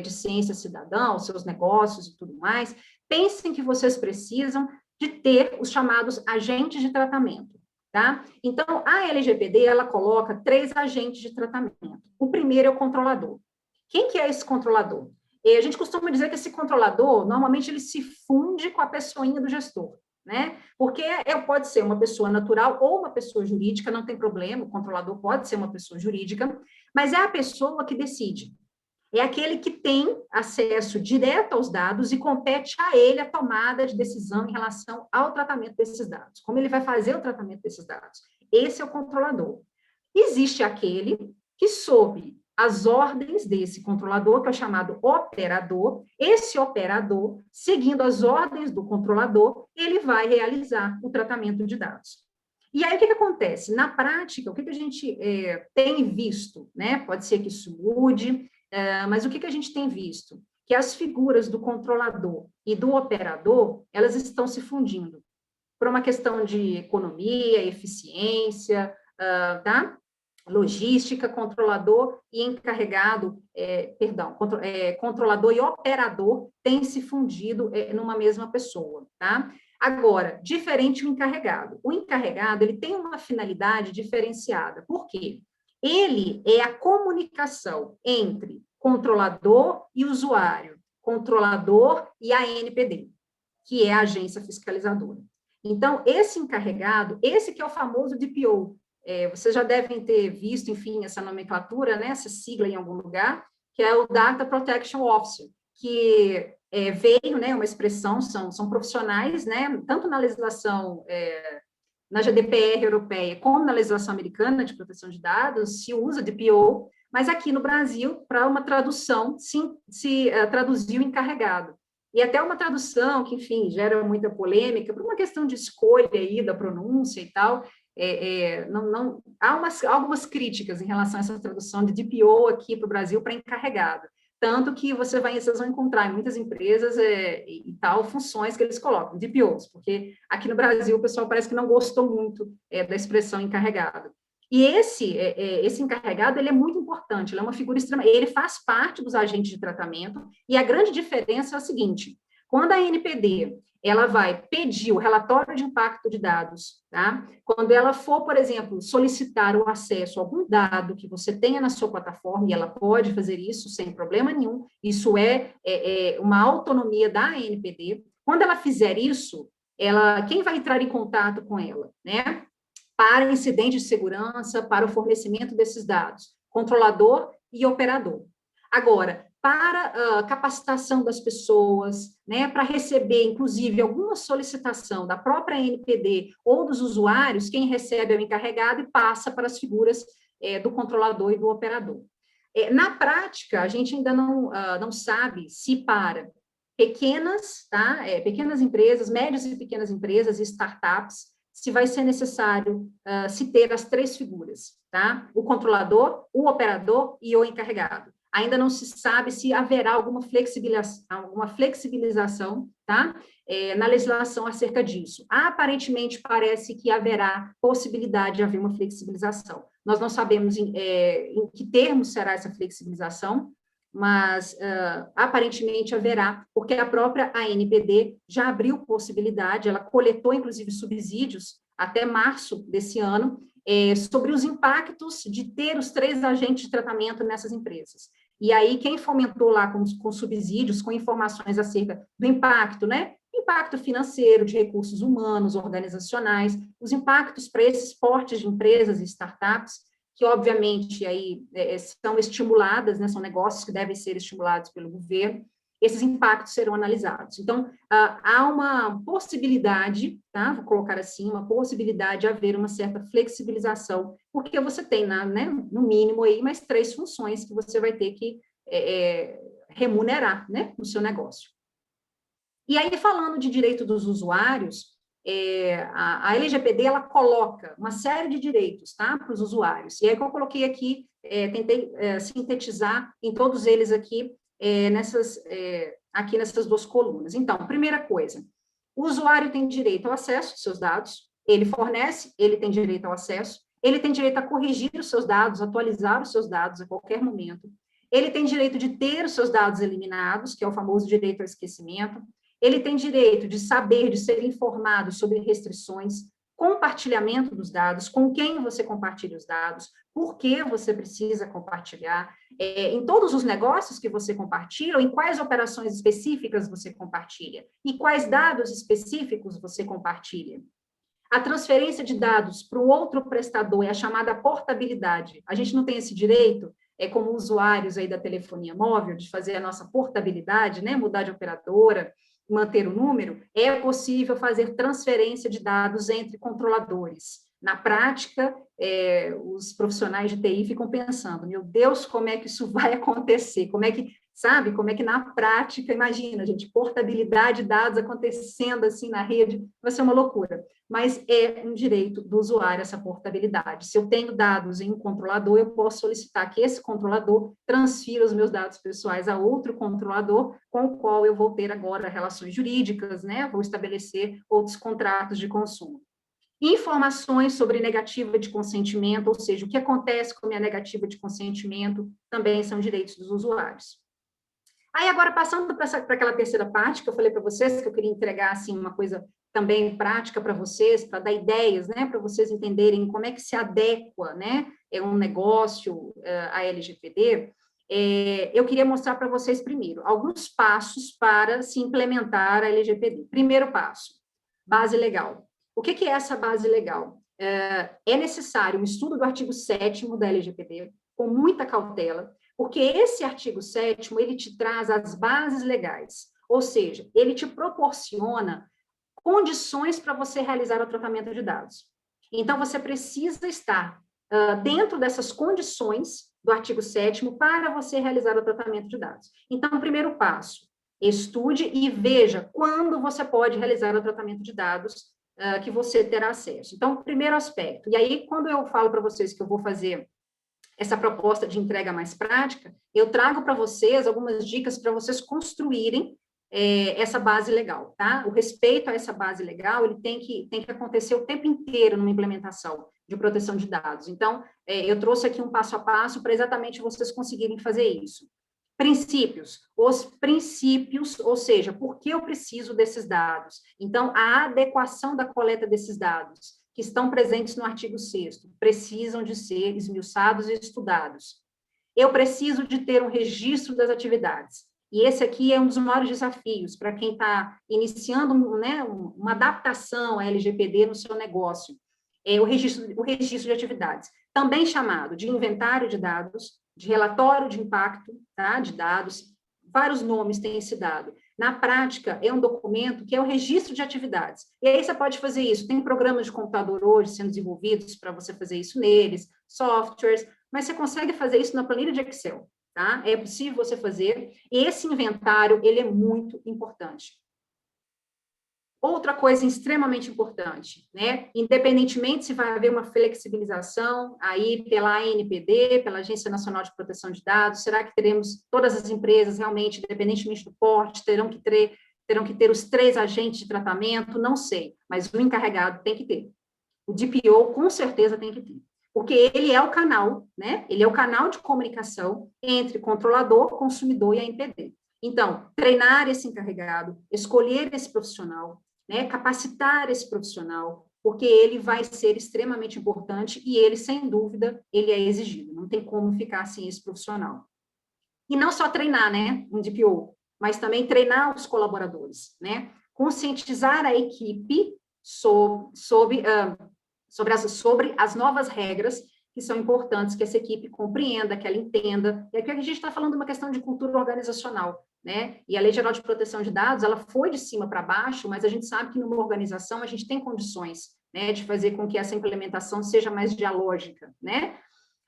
B: de ciência cidadã, os seus negócios e tudo mais, pensem que vocês precisam de ter os chamados agentes de tratamento, tá? Então, a LGPD, ela coloca 3 agentes de tratamento. O primeiro é o controlador. Quem que é esse controlador? E a gente costuma dizer que esse controlador, normalmente, ele se funde com a pessoinha do gestor, né? Porque pode ser uma pessoa natural ou uma pessoa jurídica, não tem problema, o controlador pode ser uma pessoa jurídica, mas é a pessoa que decide. É aquele que tem acesso direto aos dados e compete a ele a tomada de decisão em relação ao tratamento desses dados. Como ele vai fazer o tratamento desses dados? Esse é o controlador. Existe aquele que, sob as ordens desse controlador, que é o chamado operador, esse operador, seguindo as ordens do controlador, ele vai realizar o tratamento de dados. E aí, o que acontece? Na prática, o que a gente tem visto, né? Pode ser que isso mude, mas o que a gente tem visto? Que as figuras do controlador e do operador, elas estão se fundindo por uma questão de economia, eficiência, tá? Logística, controlador e encarregado, controlador e operador têm se fundido numa mesma pessoa, tá? Agora, diferente do encarregado. O encarregado, ele tem uma finalidade diferenciada. Por quê? Ele é a comunicação entre controlador e usuário, controlador e a ANPD, que é a agência fiscalizadora. Então, esse encarregado, esse que é o famoso DPO, vocês já devem ter visto, enfim, essa nomenclatura, né, essa sigla em algum lugar, que é o Data Protection Officer, que veio, né, uma expressão, são profissionais, né, tanto na legislação, na GDPR europeia, como na legislação americana de proteção de dados, se usa DPO, mas aqui no Brasil, para uma tradução, se traduziu encarregado. E até uma tradução que, enfim, gera muita polêmica, por uma questão de escolha aí da pronúncia e tal, há algumas críticas em relação a essa tradução de DPO aqui para o Brasil para encarregado. Tanto que vocês vão encontrar em muitas empresas e tal, funções que eles colocam, DPOs, porque aqui no Brasil o pessoal parece que não gostou muito da expressão encarregado. E esse encarregado, ele é muito importante, ele é uma figura extremamente, ele faz parte dos agentes de tratamento, e a grande diferença é a seguinte: quando a NPD ela vai pedir o relatório de impacto de dados, tá? Quando ela for, por exemplo, solicitar o acesso a algum dado que você tenha na sua plataforma, e ela pode fazer isso sem problema nenhum, isso é uma autonomia da NPD. Quando ela fizer isso, quem vai entrar em contato com ela, né? Para incidentes de segurança, para o fornecimento desses dados, controlador e operador. Agora, para capacitação das pessoas, né, para receber, inclusive, alguma solicitação da própria NPD ou dos usuários, quem recebe é o encarregado e passa para as figuras do controlador e do operador. Na prática, a gente ainda não sabe se para pequenas empresas, médias e pequenas empresas e startups, se vai ser necessário se ter as três figuras, tá? O controlador, o operador e o encarregado. Ainda não se sabe se haverá alguma flexibilização, tá? Na legislação acerca disso. Aparentemente, parece que haverá possibilidade de haver uma flexibilização. Nós não sabemos em que termos será essa flexibilização, mas aparentemente haverá, porque a própria ANPD já abriu possibilidade, ela coletou, inclusive, subsídios até março desse ano, sobre os impactos de ter os 3 agentes de tratamento nessas empresas. E aí, quem fomentou lá com subsídios, com informações acerca do impacto, né? Impacto financeiro, de recursos humanos, organizacionais, os impactos para esses portes de empresas e startups, que, obviamente, aí são estimuladas, né? São negócios que devem ser estimulados pelo governo, esses impactos serão analisados. Então, há uma possibilidade, tá? Vou colocar assim, uma possibilidade de haver uma certa flexibilização, porque você tem, né, no mínimo, aí, mais 3 funções que você vai ter que remunerar, né, no seu negócio. E aí, falando de direito dos usuários, a LGPD, ela coloca uma série de direitos, tá, para os usuários. E aí, que eu coloquei aqui, tentei sintetizar em todos eles aqui, aqui nessas 2 colunas. Então, primeira coisa, o usuário tem direito ao acesso aos seus dados, ele fornece, ele tem direito ao acesso, ele tem direito a corrigir os seus dados, atualizar os seus dados a qualquer momento, ele tem direito de ter os seus dados eliminados, que é o famoso direito ao esquecimento, ele tem direito de saber, de ser informado sobre restrições, compartilhamento dos dados, com quem você compartilha os dados, por que você precisa compartilhar, em todos os negócios que você compartilha, ou em quais operações específicas você compartilha, e quais dados específicos você compartilha. A transferência de dados para um outro prestador é a chamada portabilidade. A gente não tem esse direito, como usuários aí da telefonia móvel, de fazer a nossa portabilidade, né, mudar de operadora, manter o número, é possível fazer transferência de dados entre controladores. Na prática, os profissionais de TI ficam pensando, meu Deus, como é que isso vai acontecer? Como é que na prática, imagina, gente, portabilidade de dados acontecendo assim na rede, vai ser uma loucura. Mas é um direito do usuário essa portabilidade. Se eu tenho dados em um controlador, eu posso solicitar que esse controlador transfira os meus dados pessoais a outro controlador, com o qual eu vou ter agora relações jurídicas, né? Vou estabelecer outros contratos de consumo. Informações sobre negativa de consentimento, ou seja, o que acontece com a minha negativa de consentimento, também são direitos dos usuários. Aí, agora, passando para aquela terceira parte, que eu falei para vocês, que eu queria entregar, assim, uma coisa também prática para vocês, para dar ideias, né, para vocês entenderem como é que se adequa, né, um negócio à LGPD, eu queria mostrar para vocês, primeiro, alguns passos para se implementar a LGPD. Primeiro passo, base legal. O que é essa base legal? É necessário um estudo do artigo 7º da LGPD, com muita cautela, Porque esse artigo 7º, ele te traz as bases legais, ou seja, ele te proporciona condições para você realizar o tratamento de dados. Então, você precisa estar dentro dessas condições do artigo 7º para você realizar o tratamento de dados. Então, o primeiro passo, estude e veja quando você pode realizar o tratamento de dados que você terá acesso. Então, primeiro aspecto. E aí, quando eu falo para vocês que eu vou fazer essa proposta de entrega mais prática, eu trago para vocês algumas dicas para vocês construírem essa base legal, tá? O respeito a essa base legal, ele tem que acontecer o tempo inteiro numa implementação de proteção de dados. Então, eu trouxe aqui um passo a passo para exatamente vocês conseguirem fazer isso. Princípios, os princípios, ou seja, por que eu preciso desses dados? Então, a adequação da coleta desses dados, que estão presentes no artigo 6º, precisam de ser esmiuçados e estudados. Eu preciso de ter um registro das atividades. E esse aqui é um dos maiores desafios para quem está iniciando uma adaptação à LGPD no seu negócio. O registro de atividades, também chamado de inventário de dados, de relatório de impacto, tá, de dados, vários nomes têm se dado. Na prática, é um documento que é o registro de atividades. E aí você pode fazer isso. Tem programas de computador hoje sendo desenvolvidos para você fazer isso neles, softwares, mas você consegue fazer isso na planilha de Excel, tá? É possível você fazer. E esse inventário, ele é muito importante. Outra coisa extremamente importante, né? Independentemente se vai haver uma flexibilização aí pela ANPD, pela Agência Nacional de Proteção de Dados, será que teremos todas as empresas realmente, independentemente do porte, terão que ter os 3 agentes de tratamento? Não sei, mas o encarregado tem que ter. O DPO com certeza tem que ter, porque ele é o canal, né? Ele é o canal de comunicação entre controlador, consumidor e ANPD. Então, treinar esse encarregado, escolher esse profissional, né, capacitar esse profissional, porque ele vai ser extremamente importante e ele, sem dúvida, ele é exigido. Não tem como ficar sem esse profissional. E não só treinar, né, um DPO, mas também treinar os colaboradores, né? Conscientizar a equipe sobre as novas regras que são importantes, que essa equipe compreenda, que ela entenda. E aqui a gente está falando de uma questão de cultura organizacional, né? E a Lei Geral de Proteção de Dados, ela foi de cima para baixo, mas a gente sabe que numa organização a gente tem condições, né, de fazer com que essa implementação seja mais dialógica, né?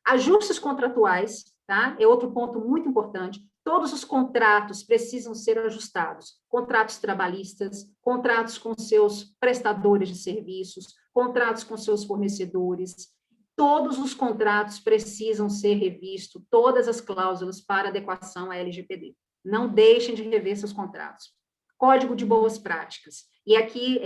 B: Ajustes contratuais, tá? É outro ponto muito importante. Todos os contratos precisam ser ajustados. Contratos trabalhistas, contratos com seus prestadores de serviços, contratos com seus fornecedores. Todos os contratos precisam ser revistos, todas as cláusulas para adequação à LGPD. Não deixem de rever seus contratos. Código de boas práticas. E aqui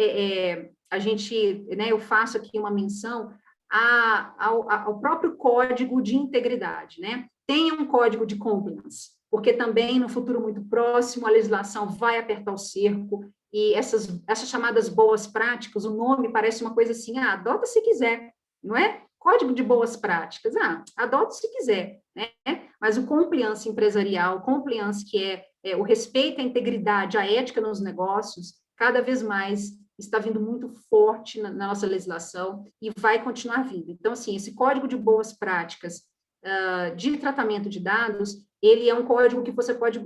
B: eu faço aqui uma menção ao próprio código de integridade, né? Tenha um código de compliance, porque também no futuro muito próximo a legislação vai apertar o cerco e essas chamadas boas práticas, o nome parece uma coisa assim, adota se quiser, não é? Código de boas práticas, adota se quiser, né? Mas o compliance empresarial, o compliance que é o respeito à integridade, à ética nos negócios, cada vez mais está vindo muito forte na nossa legislação e vai continuar vindo. Então, assim, esse código de boas práticas de tratamento de dados, ele é um código que você pode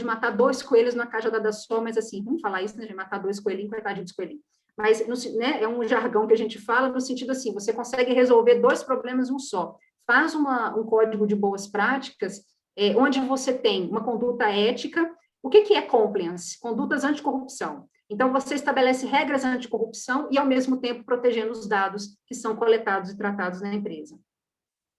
B: matar 2 coelhos na cajadada só, mas assim, vamos falar isso, né, de matar 2 coelhinhos, coitadinho dos coelhinhos. Mas, né, é um jargão que a gente fala no sentido assim, você consegue resolver 2 problemas em um só. Faz um código de boas práticas, onde você tem uma conduta ética. O que é compliance? Condutas anticorrupção. Então, você estabelece regras anticorrupção e, ao mesmo tempo, protegendo os dados que são coletados e tratados na empresa.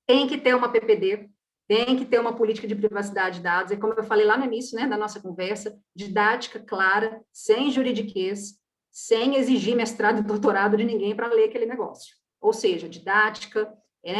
B: Tem que ter uma PPD, tem que ter uma política de privacidade de dados, e como eu falei lá no início, né, da nossa conversa, didática clara, sem juridiquês, sem exigir mestrado e doutorado de ninguém para ler aquele negócio. Ou seja, didática,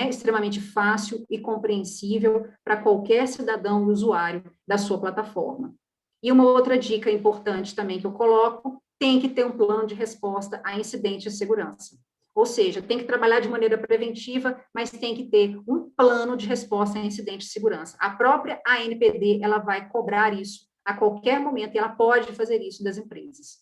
B: extremamente fácil e compreensível para qualquer cidadão e usuário da sua plataforma. E uma outra dica importante também que eu coloco, tem que ter um plano de resposta a incidentes de segurança. Ou seja, tem que trabalhar de maneira preventiva, mas tem que ter um plano de resposta a incidentes de segurança. A própria ANPD, ela vai cobrar isso a qualquer momento, e ela pode fazer isso das empresas.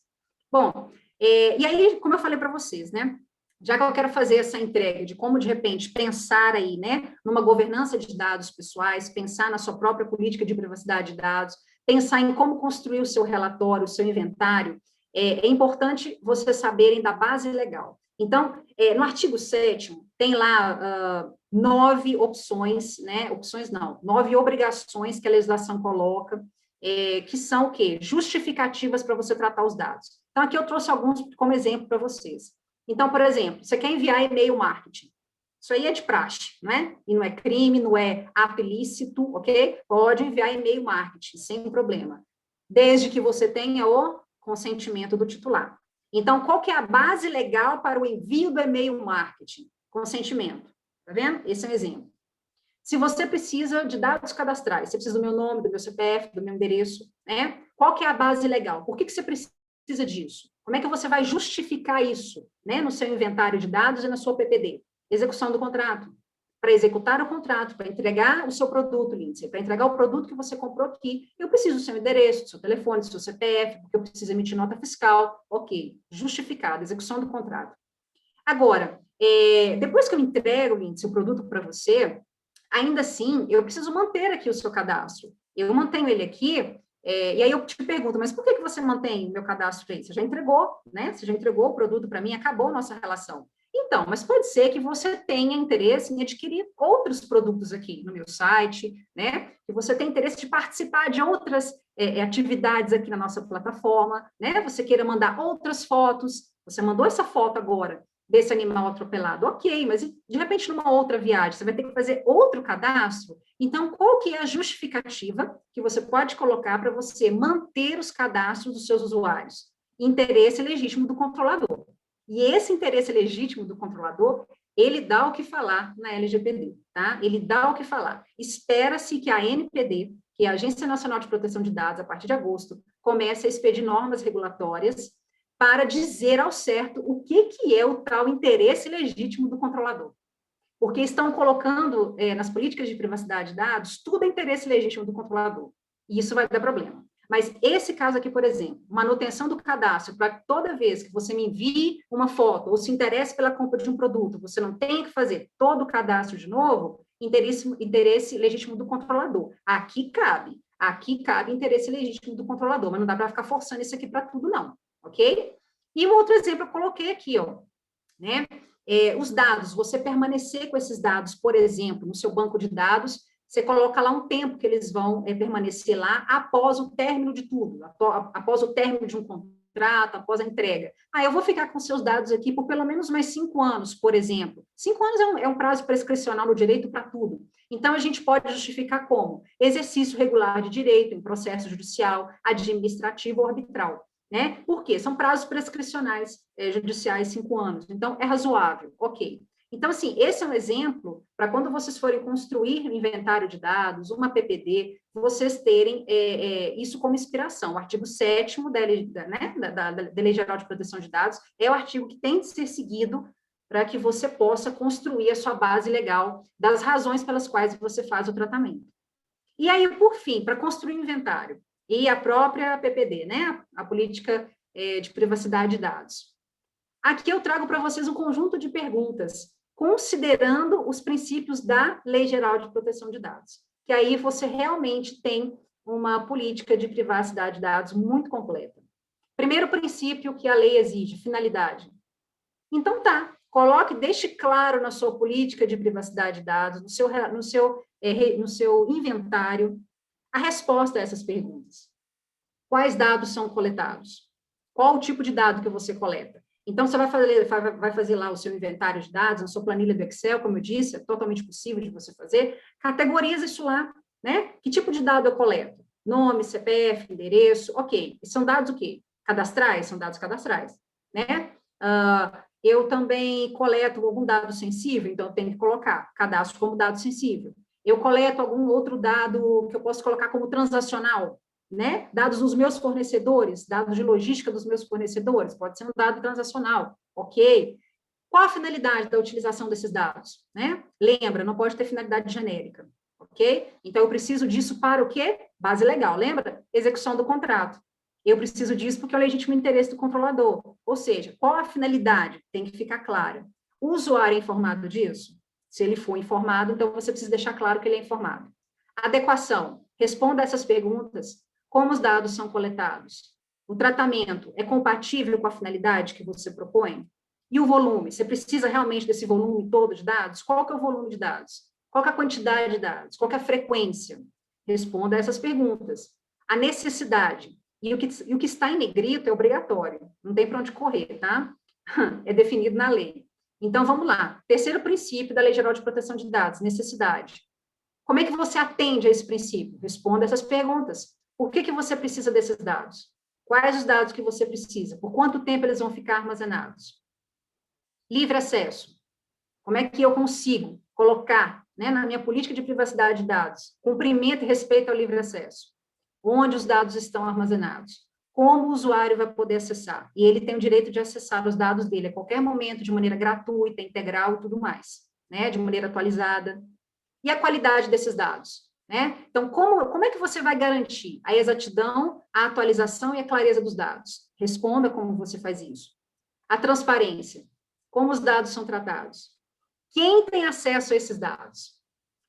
B: Bom, e aí, como eu falei para vocês, né? já que eu quero fazer essa entrega de como, de repente, pensar aí, né, numa governança de dados pessoais, pensar na sua própria política de privacidade de dados, pensar em como construir o seu relatório, o seu inventário, é importante vocês saberem da base legal. Então, no artigo 7º, tem lá 9 opções, né, opções não, 9 obrigações que a legislação coloca, que são o quê? Justificativas para você tratar os dados. Então, aqui eu trouxe alguns como exemplo para vocês. Então, por exemplo, você quer enviar e-mail marketing. Isso aí é de praxe, né? E não é crime, não é ato ilícito, ok? Pode enviar e-mail marketing, sem problema. Desde que você tenha o consentimento do titular. Então, qual que é a base legal para o envio do e-mail marketing? Consentimento. Tá vendo? Esse é um exemplo. Se você precisa de dados cadastrais, você precisa do meu nome, do meu CPF, do meu endereço, né? Qual que é a base legal? Por que você precisa disso? Como é que você vai justificar isso, né, no seu inventário de dados e na sua PPD? Execução do contrato. Para executar o contrato, para entregar o seu produto, Lindsay, para entregar o produto que você comprou aqui, eu preciso do seu endereço, do seu telefone, do seu CPF, porque eu preciso emitir nota fiscal. Ok, justificado, execução do contrato. Agora, depois que eu entrego, Lindsay, o produto para você, ainda assim, eu preciso manter aqui o seu cadastro. Eu mantenho ele aqui, e aí eu te pergunto, mas por que você mantém o meu cadastro aí? Você já entregou, né? Você já entregou o produto para mim, acabou a nossa relação. Então, mas pode ser que você tenha interesse em adquirir outros produtos aqui no meu site, né? Que você tenha interesse de participar de outras atividades aqui na nossa plataforma, né? Você queira mandar outras fotos, você mandou essa foto agora, desse animal atropelado, ok, mas de repente numa outra viagem, você vai ter que fazer outro cadastro? Então, qual que é a justificativa que você pode colocar para você manter os cadastros dos seus usuários? Interesse legítimo do controlador. E esse interesse legítimo do controlador, ele dá o que falar na LGPD, tá? Ele dá o que falar. Espera-se que a ANPD, que é a Agência Nacional de Proteção de Dados, a partir de agosto, comece a expedir normas regulatórias para dizer ao certo o que é o tal interesse legítimo do controlador. Porque estão colocando nas políticas de privacidade de dados, tudo é interesse legítimo do controlador. E isso vai dar problema. Mas esse caso aqui, por exemplo, manutenção do cadastro, para toda vez que você me envie uma foto ou se interesse pela compra de um produto, você não tem que fazer todo o cadastro de novo, interesse legítimo do controlador. Aqui cabe interesse legítimo do controlador, mas não dá para ficar forçando isso aqui para tudo, não. Ok? E um outro exemplo eu coloquei aqui, ó, né? Os dados, você permanecer com esses dados, por exemplo, no seu banco de dados, você coloca lá um tempo que eles vão permanecer lá após o término de tudo, após o término de um contrato, após a entrega. Eu vou ficar com seus dados aqui por pelo menos mais 5 anos, por exemplo. 5 anos é um prazo prescricional no direito para tudo. Então, a gente pode justificar como? Exercício regular de direito em processo judicial, administrativo ou arbitral. Né? Por quê? São prazos prescricionais judiciais 5 anos. Então, é razoável, ok. Então, assim, esse é um exemplo para quando vocês forem construir um inventário de dados, uma PPD, vocês terem isso como inspiração. O artigo 7º da Lei Geral de Proteção de Dados é o artigo que tem de ser seguido para que você possa construir a sua base legal das razões pelas quais você faz o tratamento. E aí, por fim, para construir um inventário, e a própria PPD, né? A política de privacidade de dados. Aqui eu trago para vocês um conjunto de perguntas, considerando os princípios da Lei Geral de Proteção de Dados, que aí você realmente tem uma política de privacidade de dados muito completa. Primeiro princípio que a lei exige, finalidade. Então tá, deixe claro na sua política de privacidade de dados, no seu inventário, a resposta a essas perguntas. Quais dados são coletados? Qual o tipo de dado que você coleta? Então, você vai fazer lá o seu inventário de dados, a sua planilha do Excel, como eu disse, é totalmente possível de você fazer. Categoriza isso lá, né? Que tipo de dado eu coleto? Nome, CPF, endereço, ok. E são dados o quê? Cadastrais? São dados cadastrais, né? Eu também coleto algum dado sensível, então eu tenho que colocar cadastro como dado sensível. Eu coleto algum outro dado que eu posso colocar como transacional, né? Dados dos meus fornecedores, dados de logística dos meus fornecedores, pode ser um dado transacional, ok? Qual a finalidade da utilização desses dados, né? Lembra, não pode ter finalidade genérica, ok? Então, eu preciso disso para o quê? Base legal, lembra? Execução do contrato. Eu preciso disso porque é o legítimo interesse do controlador. Ou seja, qual a finalidade? Tem que ficar clara. O usuário é informado disso? Se ele for informado, então você precisa deixar claro que ele é informado. Adequação. Responda essas perguntas. Como os dados são coletados? O tratamento é compatível com a finalidade que você propõe? E o volume? Você precisa realmente desse volume todo de dados? Qual que é o volume de dados? Qual que é a quantidade de dados? Qual que é a frequência? Responda essas perguntas. A necessidade. E o que está em negrito é obrigatório. Não tem para onde correr, tá? É definido na lei. Então, vamos lá. Terceiro princípio da Lei Geral de Proteção de Dados, necessidade. Como é que você atende a esse princípio? Responda essas perguntas. Por que você precisa desses dados? Quais os dados que você precisa? Por quanto tempo eles vão ficar armazenados? Livre acesso. Como é que eu consigo colocar, né, na minha política de privacidade de dados, cumprimento e respeito ao livre acesso? Onde os dados estão armazenados? Como o usuário vai poder acessar? E ele tem o direito de acessar os dados dele a qualquer momento, de maneira gratuita, integral e tudo mais, né, de maneira atualizada. E a qualidade desses dados, né? Então, como é que você vai garantir a exatidão, a atualização e a clareza dos dados? Responda como você faz isso. A transparência. Como os dados são tratados? Quem tem acesso a esses dados?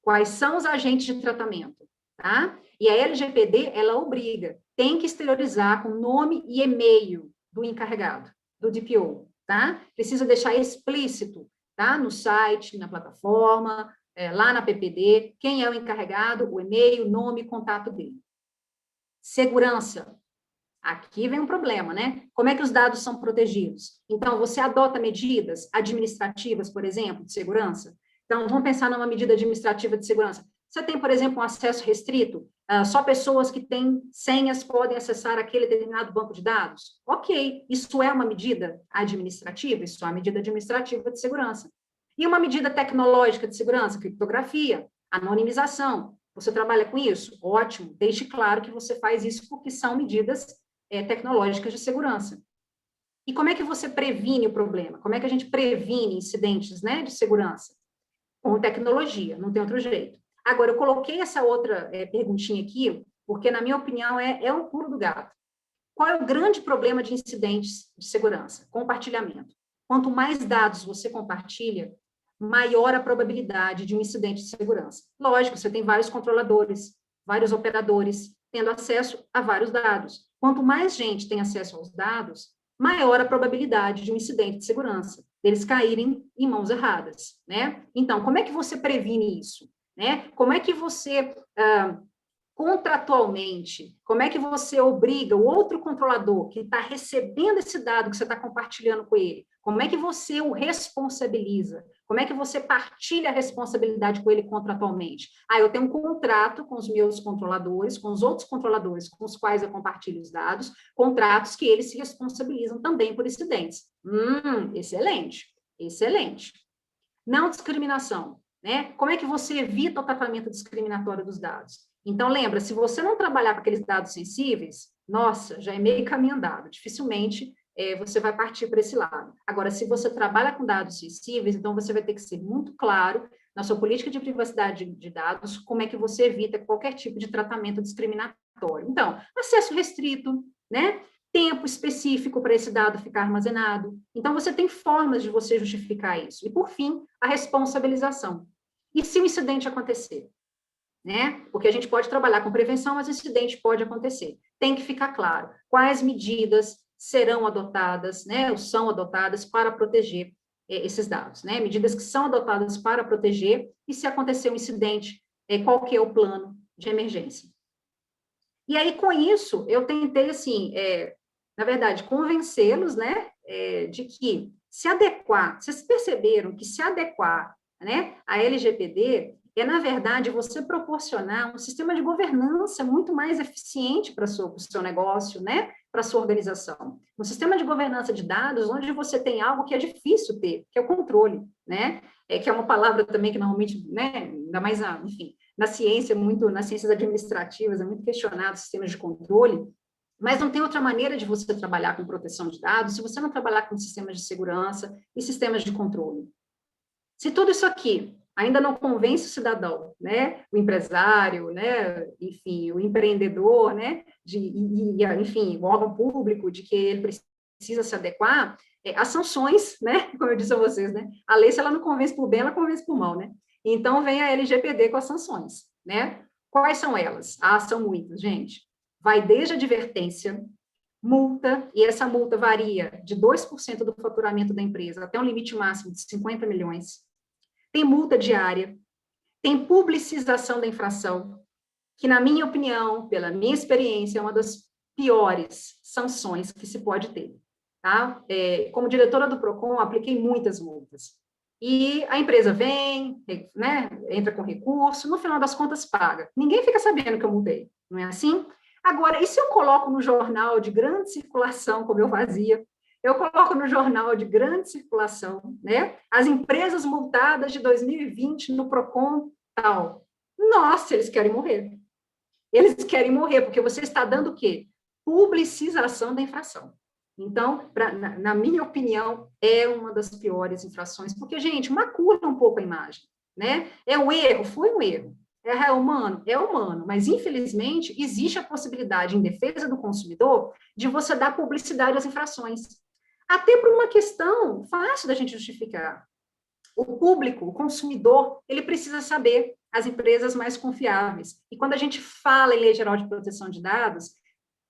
B: Quais são os agentes de tratamento? Tá? E a LGPD, ela obriga, tem que exteriorizar com nome e e-mail do encarregado, do DPO, tá? Precisa deixar explícito, tá? No site, na plataforma, lá na PPD, quem é o encarregado, o e-mail, nome e contato dele. Segurança. Aqui vem um problema, né? Como é que os dados são protegidos? Então, você adota medidas administrativas, por exemplo, de segurança? Então, vamos pensar numa medida administrativa de segurança. Você tem, por exemplo, um acesso restrito, só pessoas que têm senhas podem acessar aquele determinado banco de dados? Ok, isso é uma medida administrativa, isso é uma medida administrativa de segurança. E uma medida tecnológica de segurança, criptografia, anonimização. Você trabalha com isso? Ótimo, deixe claro que você faz isso porque são medidas tecnológicas de segurança. E como é que você previne o problema? Como é que a gente previne incidentes, né, de segurança? Com tecnologia, não tem outro jeito. Agora, eu coloquei essa outra perguntinha aqui, porque, na minha opinião, é o pulo do gato. Qual é o grande problema de incidentes de segurança? Compartilhamento. Quanto mais dados você compartilha, maior a probabilidade de um incidente de segurança. Lógico, você tem vários controladores, vários operadores, tendo acesso a vários dados. Quanto mais gente tem acesso aos dados, maior a probabilidade de um incidente de segurança, deles caírem em mãos erradas, né? Então, como é que você previne isso? Né? Como é que você, contratualmente, como é que você obriga o outro controlador que está recebendo esse dado que você está compartilhando com ele, como é que você o responsabiliza? Como é que você partilha a responsabilidade com ele contratualmente? Eu tenho um contrato com os meus controladores, com os outros controladores com os quais eu compartilho os dados, contratos que eles se responsabilizam também por incidentes. Excelente, excelente. Não discriminação, né? Como é que você evita o tratamento discriminatório dos dados? Então, lembra, se você não trabalhar com aqueles dados sensíveis, nossa, já é meio caminho andado, dificilmente você vai partir para esse lado. Agora, se você trabalha com dados sensíveis, então você vai ter que ser muito claro na sua política de privacidade de dados, como é que você evita qualquer tipo de tratamento discriminatório. Então, acesso restrito, né? Tempo específico para esse dado ficar armazenado. Então, você tem formas de você justificar isso. E, por fim, a responsabilização. E se o incidente acontecer? Né? Porque a gente pode trabalhar com prevenção, mas o incidente pode acontecer. Tem que ficar claro quais medidas serão adotadas, né, ou são adotadas para proteger esses dados, né? Medidas que são adotadas para proteger, e se acontecer um incidente, qual que é o plano de emergência. E aí, com isso, eu tentei, assim, na verdade, convencê-los, né, de que se adequar, vocês perceberam que se adequar, né, à LGPD na verdade, você proporcionar um sistema de governança muito mais eficiente para o seu negócio, né, para a sua organização. Um sistema de governança de dados onde você tem algo que é difícil ter, que é o controle, né, que é uma palavra também que normalmente, né, ainda mais, enfim, na ciência, nas ciências administrativas, é muito questionado sistemas de controle, mas não tem outra maneira de você trabalhar com proteção de dados se você não trabalhar com sistemas de segurança e sistemas de controle. Se tudo isso aqui ainda não convence o cidadão, né? O empresário, né? Enfim, o empreendedor, né? Enfim, o órgão público, de que ele precisa se adequar, as sanções, né? Como eu disse a vocês, né? A lei, se ela não convence por bem, ela convence por mal, né? Então, vem a LGPD com as sanções, né? Quais são elas? Ah, são muitas, gente. Vai desde a advertência, multa, e essa multa varia de 2% do faturamento da empresa até um limite máximo de 50 milhões. Tem multa diária, tem publicização da infração, que, na minha opinião, pela minha experiência, é uma das piores sanções que se pode ter. Tá? Como diretora do PROCON, apliquei muitas multas. E a empresa vem, né, entra com recurso, no final das contas paga. Ninguém fica sabendo que eu multei, não é assim? Agora, e se eu coloco no jornal de grande circulação, como eu fazia, eu coloco no jornal de grande circulação, né, as empresas multadas de 2020 no PROCON tal. Nossa, eles querem morrer. Eles querem morrer, porque você está dando o quê? Publicização da infração. Então, na minha opinião, é uma das piores infrações, porque, gente, macula um pouco a imagem, né? É um erro? Foi um erro. É humano? É humano, mas, infelizmente, existe a possibilidade, em defesa do consumidor, de você dar publicidade às infrações. Até por uma questão fácil da gente justificar. O público, o consumidor, ele precisa saber as empresas mais confiáveis. E quando a gente fala em Lei Geral de Proteção de Dados,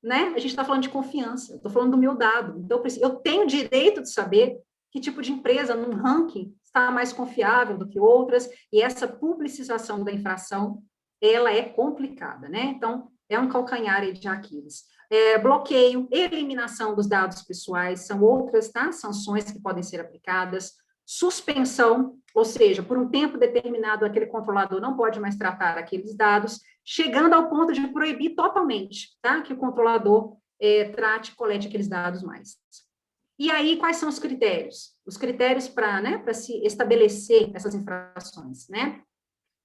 B: né, a gente está falando de confiança, eu estou falando do meu dado. Então, eu tenho direito de saber que tipo de empresa, num ranking, está mais confiável do que outras, e essa publicização da infração, ela é complicada, né? Então, é um calcanhar aí de Aquiles. Bloqueio, eliminação dos dados pessoais, são outras, tá? Sanções que podem ser aplicadas. Suspensão, ou seja, por um tempo determinado, aquele controlador não pode mais tratar aqueles dados, chegando ao ponto de proibir totalmente, tá? Que o controlador trate e colete aqueles dados mais. E aí, quais são os critérios? Os critérios para, né, para se estabelecer essas infrações, né?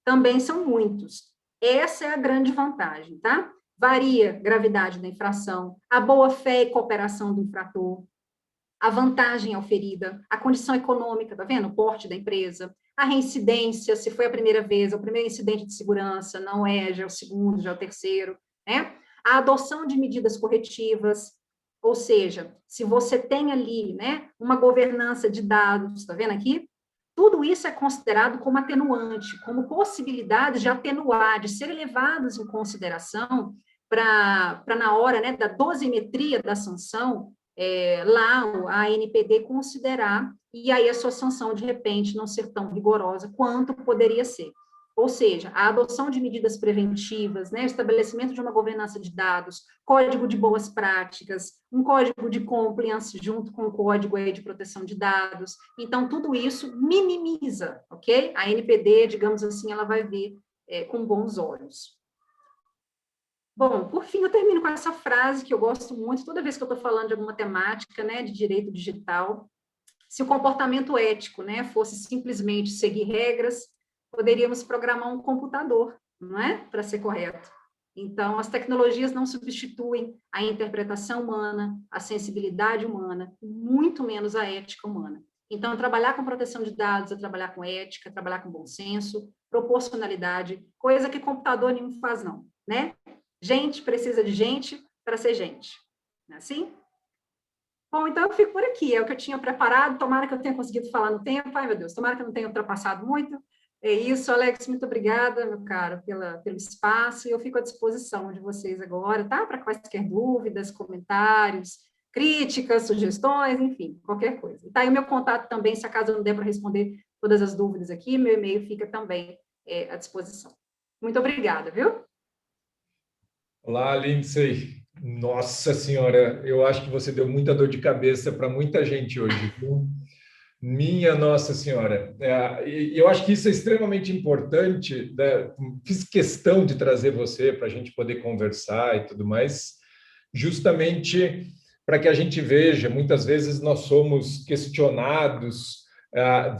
B: Também são muitos. Essa é a grande vantagem, tá? Varia a gravidade da infração, a boa-fé e cooperação do infrator, a vantagem oferida, a condição econômica, tá vendo? O porte da empresa, a reincidência, se foi a primeira vez, é o primeiro incidente de segurança, não é, já é o segundo, já é o terceiro, né? A adoção de medidas corretivas, ou seja, se você tem ali, né, uma governança de dados, tá vendo aqui? Tudo isso é considerado como atenuante, como possibilidades de atenuar, de serem levados em consideração para na hora, né, da dosimetria da sanção, lá a ANPD considerar, e aí a sua sanção, de repente, não ser tão rigorosa quanto poderia ser. Ou seja, a adoção de medidas preventivas, né, o estabelecimento de uma governança de dados, código de boas práticas, um código de compliance junto com o código aí de proteção de dados. Então, tudo isso minimiza, ok? A ANPD, digamos assim, ela vai ver com bons olhos. Bom, por fim, eu termino com essa frase que eu gosto muito, toda vez que eu estou falando de alguma temática, né, de direito digital. Se o comportamento ético, né, fosse simplesmente seguir regras, poderíamos programar um computador, não é? Para ser correto. Então, as tecnologias não substituem a interpretação humana, a sensibilidade humana, muito menos a ética humana. Então, trabalhar com proteção de dados é trabalhar com ética, trabalhar com bom senso, proporcionalidade, coisa que computador nenhum faz, não, né? Gente precisa de gente para ser gente. Não é assim? Bom, então eu fico por aqui. É o que eu tinha preparado. Tomara que eu tenha conseguido falar no tempo. Ai, meu Deus, tomara que eu não tenha ultrapassado muito. É isso, Alex. Muito obrigada, meu caro, pelo espaço. E eu fico à disposição de vocês agora, tá? Para quaisquer dúvidas, comentários, críticas, sugestões, enfim, qualquer coisa. E tá aí o meu contato também, se acaso eu não der para responder todas as dúvidas aqui, meu e-mail fica também à disposição. Muito obrigada, viu?
A: Olá, Lindsay. Nossa Senhora, eu acho que você deu muita dor de cabeça para muita gente hoje, viu? Minha Nossa Senhora. E eu acho que isso é extremamente importante, né? Fiz questão de trazer você para a gente poder conversar e tudo mais, justamente para que a gente veja, muitas vezes nós somos questionados,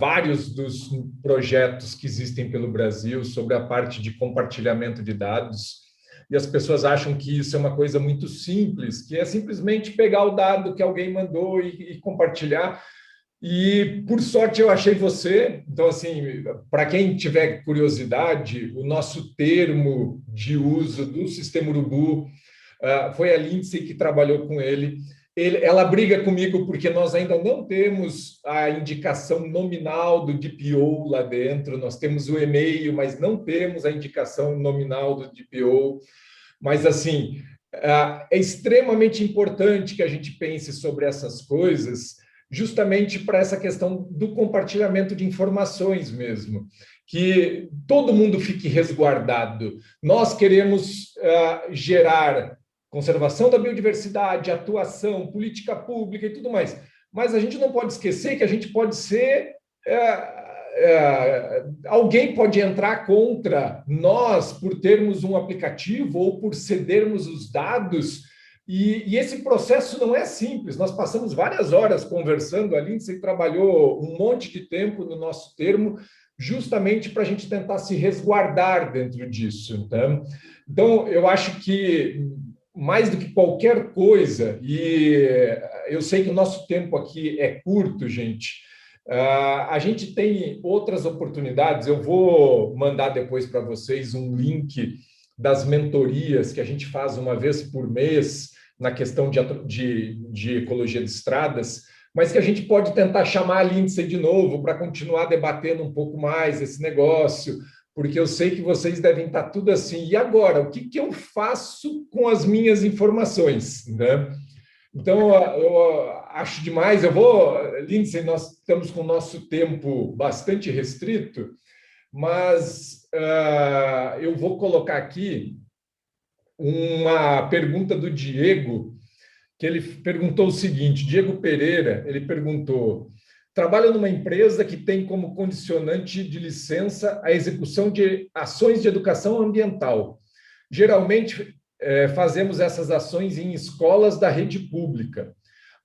A: vários dos projetos que existem pelo Brasil sobre a parte de compartilhamento de dados, e as pessoas acham que isso é uma coisa muito simples, que é simplesmente pegar o dado que alguém mandou e compartilhar. E, por sorte, eu achei você. Então, assim, para quem tiver curiosidade, o nosso termo de uso do Sistema Urubu foi a Lindsay que trabalhou com ele. Ela briga comigo porque nós ainda não temos a indicação nominal do DPO lá dentro, nós temos o e-mail, mas não temos a indicação nominal do DPO. Mas, assim, é extremamente importante que a gente pense sobre essas coisas, justamente para essa questão do compartilhamento de informações mesmo, que todo mundo fique resguardado. Nós queremos gerar conservação da biodiversidade, atuação, política pública e tudo mais. Mas a gente não pode esquecer que a gente pode ser... alguém pode entrar contra nós por termos um aplicativo ou por cedermos os dados, e esse processo não é simples. Nós passamos várias horas conversando, a Lindsay trabalhou um monte de tempo no nosso termo, justamente para a gente tentar se resguardar dentro disso. Então, eu acho que mais do que qualquer coisa, e eu sei que o nosso tempo aqui é curto, gente, a gente tem outras oportunidades. Eu vou mandar depois para vocês um link das mentorias que a gente faz uma vez por mês na questão de ecologia de estradas, mas que a gente pode tentar chamar a Lindsay de novo para continuar debatendo um pouco mais esse negócio, porque eu sei que vocês devem estar tudo assim. E agora, o que eu faço com as minhas informações, né? Então, eu acho demais. Lindsay, nós estamos com o nosso tempo bastante restrito, mas eu vou colocar aqui uma pergunta do Diego, que ele perguntou o seguinte: Diego Pereira, ele perguntou: trabalho numa empresa que tem como condicionante de licença a execução de ações de educação ambiental. Geralmente, fazemos essas ações em escolas da rede pública.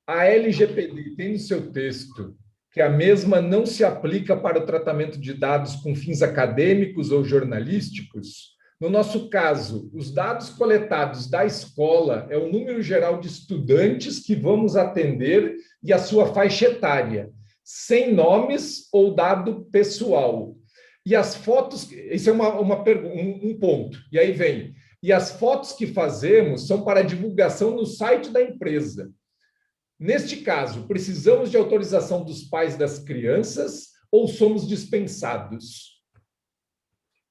A: A LGPD tem no seu texto que a mesma não se aplica para o tratamento de dados com fins acadêmicos ou jornalísticos. No nosso caso, os dados coletados da escola é o número geral de estudantes que vamos atender e a sua faixa etária, sem nomes ou dado pessoal. E as fotos, isso é um ponto. E aí vem, e as fotos que fazemos são para divulgação no site da empresa. Neste caso, precisamos de autorização dos pais das crianças ou somos dispensados?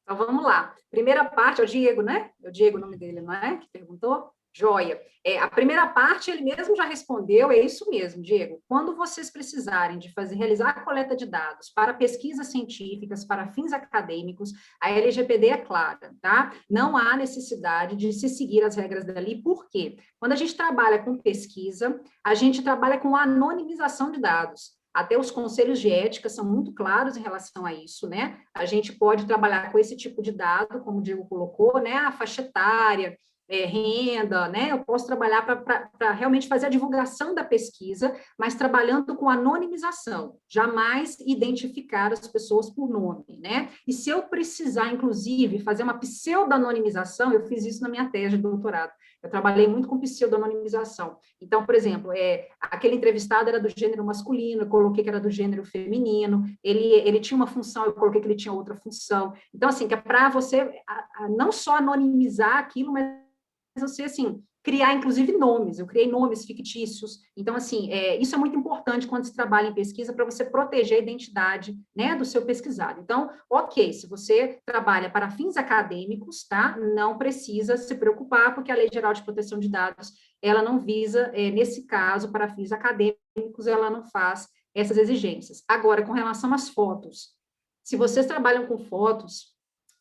B: Então, vamos lá. Primeira parte é o Diego, né? É o Diego o nome dele, não é? Que perguntou? Joia. A primeira parte, ele mesmo já respondeu, é isso mesmo, Diego. Quando vocês precisarem de realizar a coleta de dados para pesquisas científicas, para fins acadêmicos, a LGPD é clara, tá? Não há necessidade de se seguir as regras dali, por quê? Quando a gente trabalha com pesquisa, a gente trabalha com anonimização de dados. Até os conselhos de ética são muito claros em relação a isso, né? A gente pode trabalhar com esse tipo de dado, como o Diego colocou, né? A faixa etária, renda, né? Eu posso trabalhar para realmente fazer a divulgação da pesquisa, mas trabalhando com anonimização, jamais identificar as pessoas por nome, né? E se eu precisar, inclusive, fazer uma pseudo-anonimização, eu fiz isso na minha tese de doutorado. Eu trabalhei muito com pseudo-anonimização. Então, por exemplo, aquele entrevistado era do gênero masculino, eu coloquei que era do gênero feminino, ele tinha uma função, eu coloquei que ele tinha outra função. Então, assim, que é para você não só anonimizar aquilo, mas você, assim, criar, inclusive, nomes. Eu criei nomes fictícios. Então, assim, isso é muito importante quando se trabalha em pesquisa, para você proteger a identidade, né, do seu pesquisado. Então, ok, se você trabalha para fins acadêmicos, tá, não precisa se preocupar, porque a Lei Geral de Proteção de Dados, ela não visa, nesse caso, para fins acadêmicos, ela não faz essas exigências. Agora, com relação às fotos, se vocês trabalham com fotos,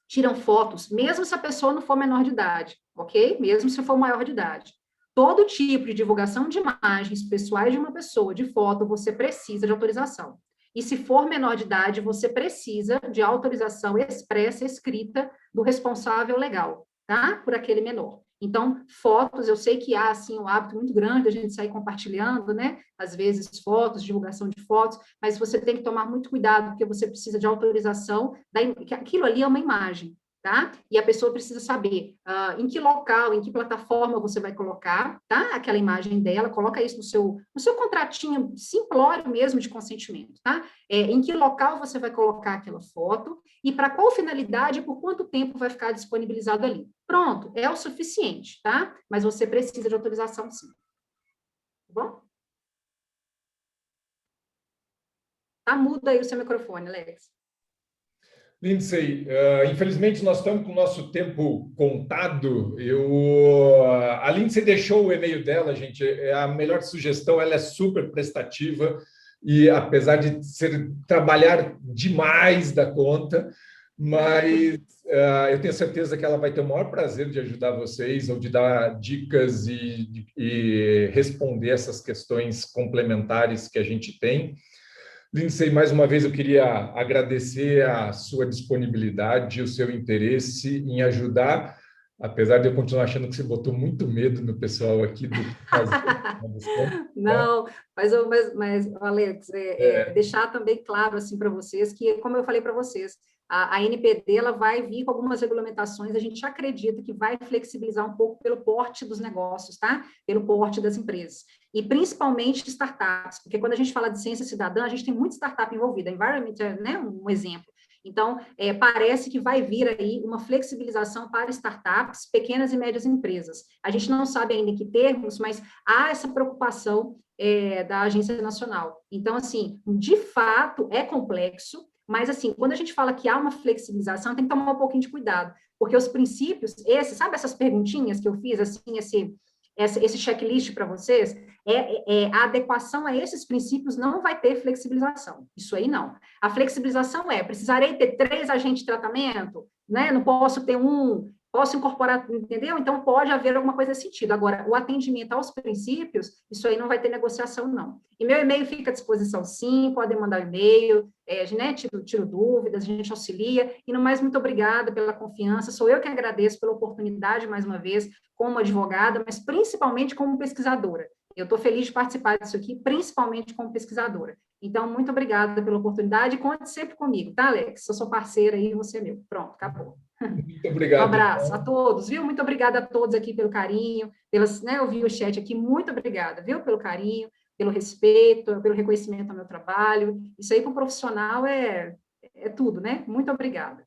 B: tiram fotos, mesmo se a pessoa não for menor de idade, ok? Mesmo se for maior de idade. Todo tipo de divulgação de imagens pessoais de uma pessoa, de foto, você precisa de autorização. E se for menor de idade, você precisa de autorização expressa, escrita, do responsável legal, tá? Por aquele menor. Então, fotos, eu sei que há, assim, um hábito muito grande da gente sair compartilhando, né? Às vezes, fotos, divulgação de fotos, mas você tem que tomar muito cuidado, porque você precisa de autorização, que aquilo ali é uma imagem, tá? E a pessoa precisa saber em que local, em que plataforma você vai colocar, tá? Aquela imagem dela, coloca isso no seu contratinho simplório mesmo de consentimento, tá? Em que local você vai colocar aquela foto e para qual finalidade e por quanto tempo vai ficar disponibilizado ali. Pronto, é o suficiente, tá? Mas você precisa de autorização, sim. Tá bom? Tá mudo aí o seu microfone, Alex.
A: Lindsay, infelizmente nós estamos com o nosso tempo contado. A Lindsay deixou o e-mail dela, gente. É a melhor sugestão, ela é super prestativa e apesar de trabalhar demais da conta, mas eu tenho certeza que ela vai ter o maior prazer de ajudar vocês ou de dar dicas e responder essas questões complementares que a gente tem. Lindsay, mais uma vez eu queria agradecer a sua disponibilidade, o seu interesse em ajudar, apesar de eu continuar achando que você botou muito medo no pessoal aqui do que fazer.
B: Não, mas Alex, deixar também claro assim para vocês que, como eu falei para vocês, a NPD ela vai vir com algumas regulamentações, a gente acredita que vai flexibilizar um pouco pelo porte dos negócios, tá? Pelo porte das empresas. E principalmente startups, porque quando a gente fala de ciência cidadã, a gente tem muita startup envolvida, Environment é, né, um exemplo. Então, parece que vai vir aí uma flexibilização para startups, pequenas e médias empresas. A gente não sabe ainda em que termos, mas há essa preocupação da Agência Nacional. Então, assim, de fato, é complexo, mas, assim, quando a gente fala que há uma flexibilização, tem que tomar um pouquinho de cuidado, porque os princípios, sabe essas perguntinhas que eu fiz, assim, esse checklist para vocês, a adequação a esses princípios não vai ter flexibilização, isso aí não. A flexibilização precisarei ter 3 agentes de tratamento, né? Não posso ter um, posso incorporar, entendeu? Então, pode haver alguma coisa nesse sentido. Agora, o atendimento aos princípios, isso aí não vai ter negociação, não. E meu e-mail fica à disposição, sim, podem mandar e-mail, né, tiro dúvidas, a gente auxilia. E, no mais, muito obrigada pela confiança. Sou eu que agradeço pela oportunidade, mais uma vez, como advogada, mas principalmente como pesquisadora. Eu estou feliz de participar disso aqui, principalmente como pesquisadora. Então, muito obrigada pela oportunidade e conte sempre comigo, tá, Alex? Eu sou parceira aí, você é meu. Pronto, acabou.
A: Muito obrigado.
B: Um abraço a todos, viu? Muito obrigada a todos aqui pelo carinho, eu vi o chat aqui, muito obrigada, viu? Pelo carinho, pelo respeito, pelo reconhecimento ao meu trabalho. Isso aí para o profissional é tudo, né? Muito obrigada.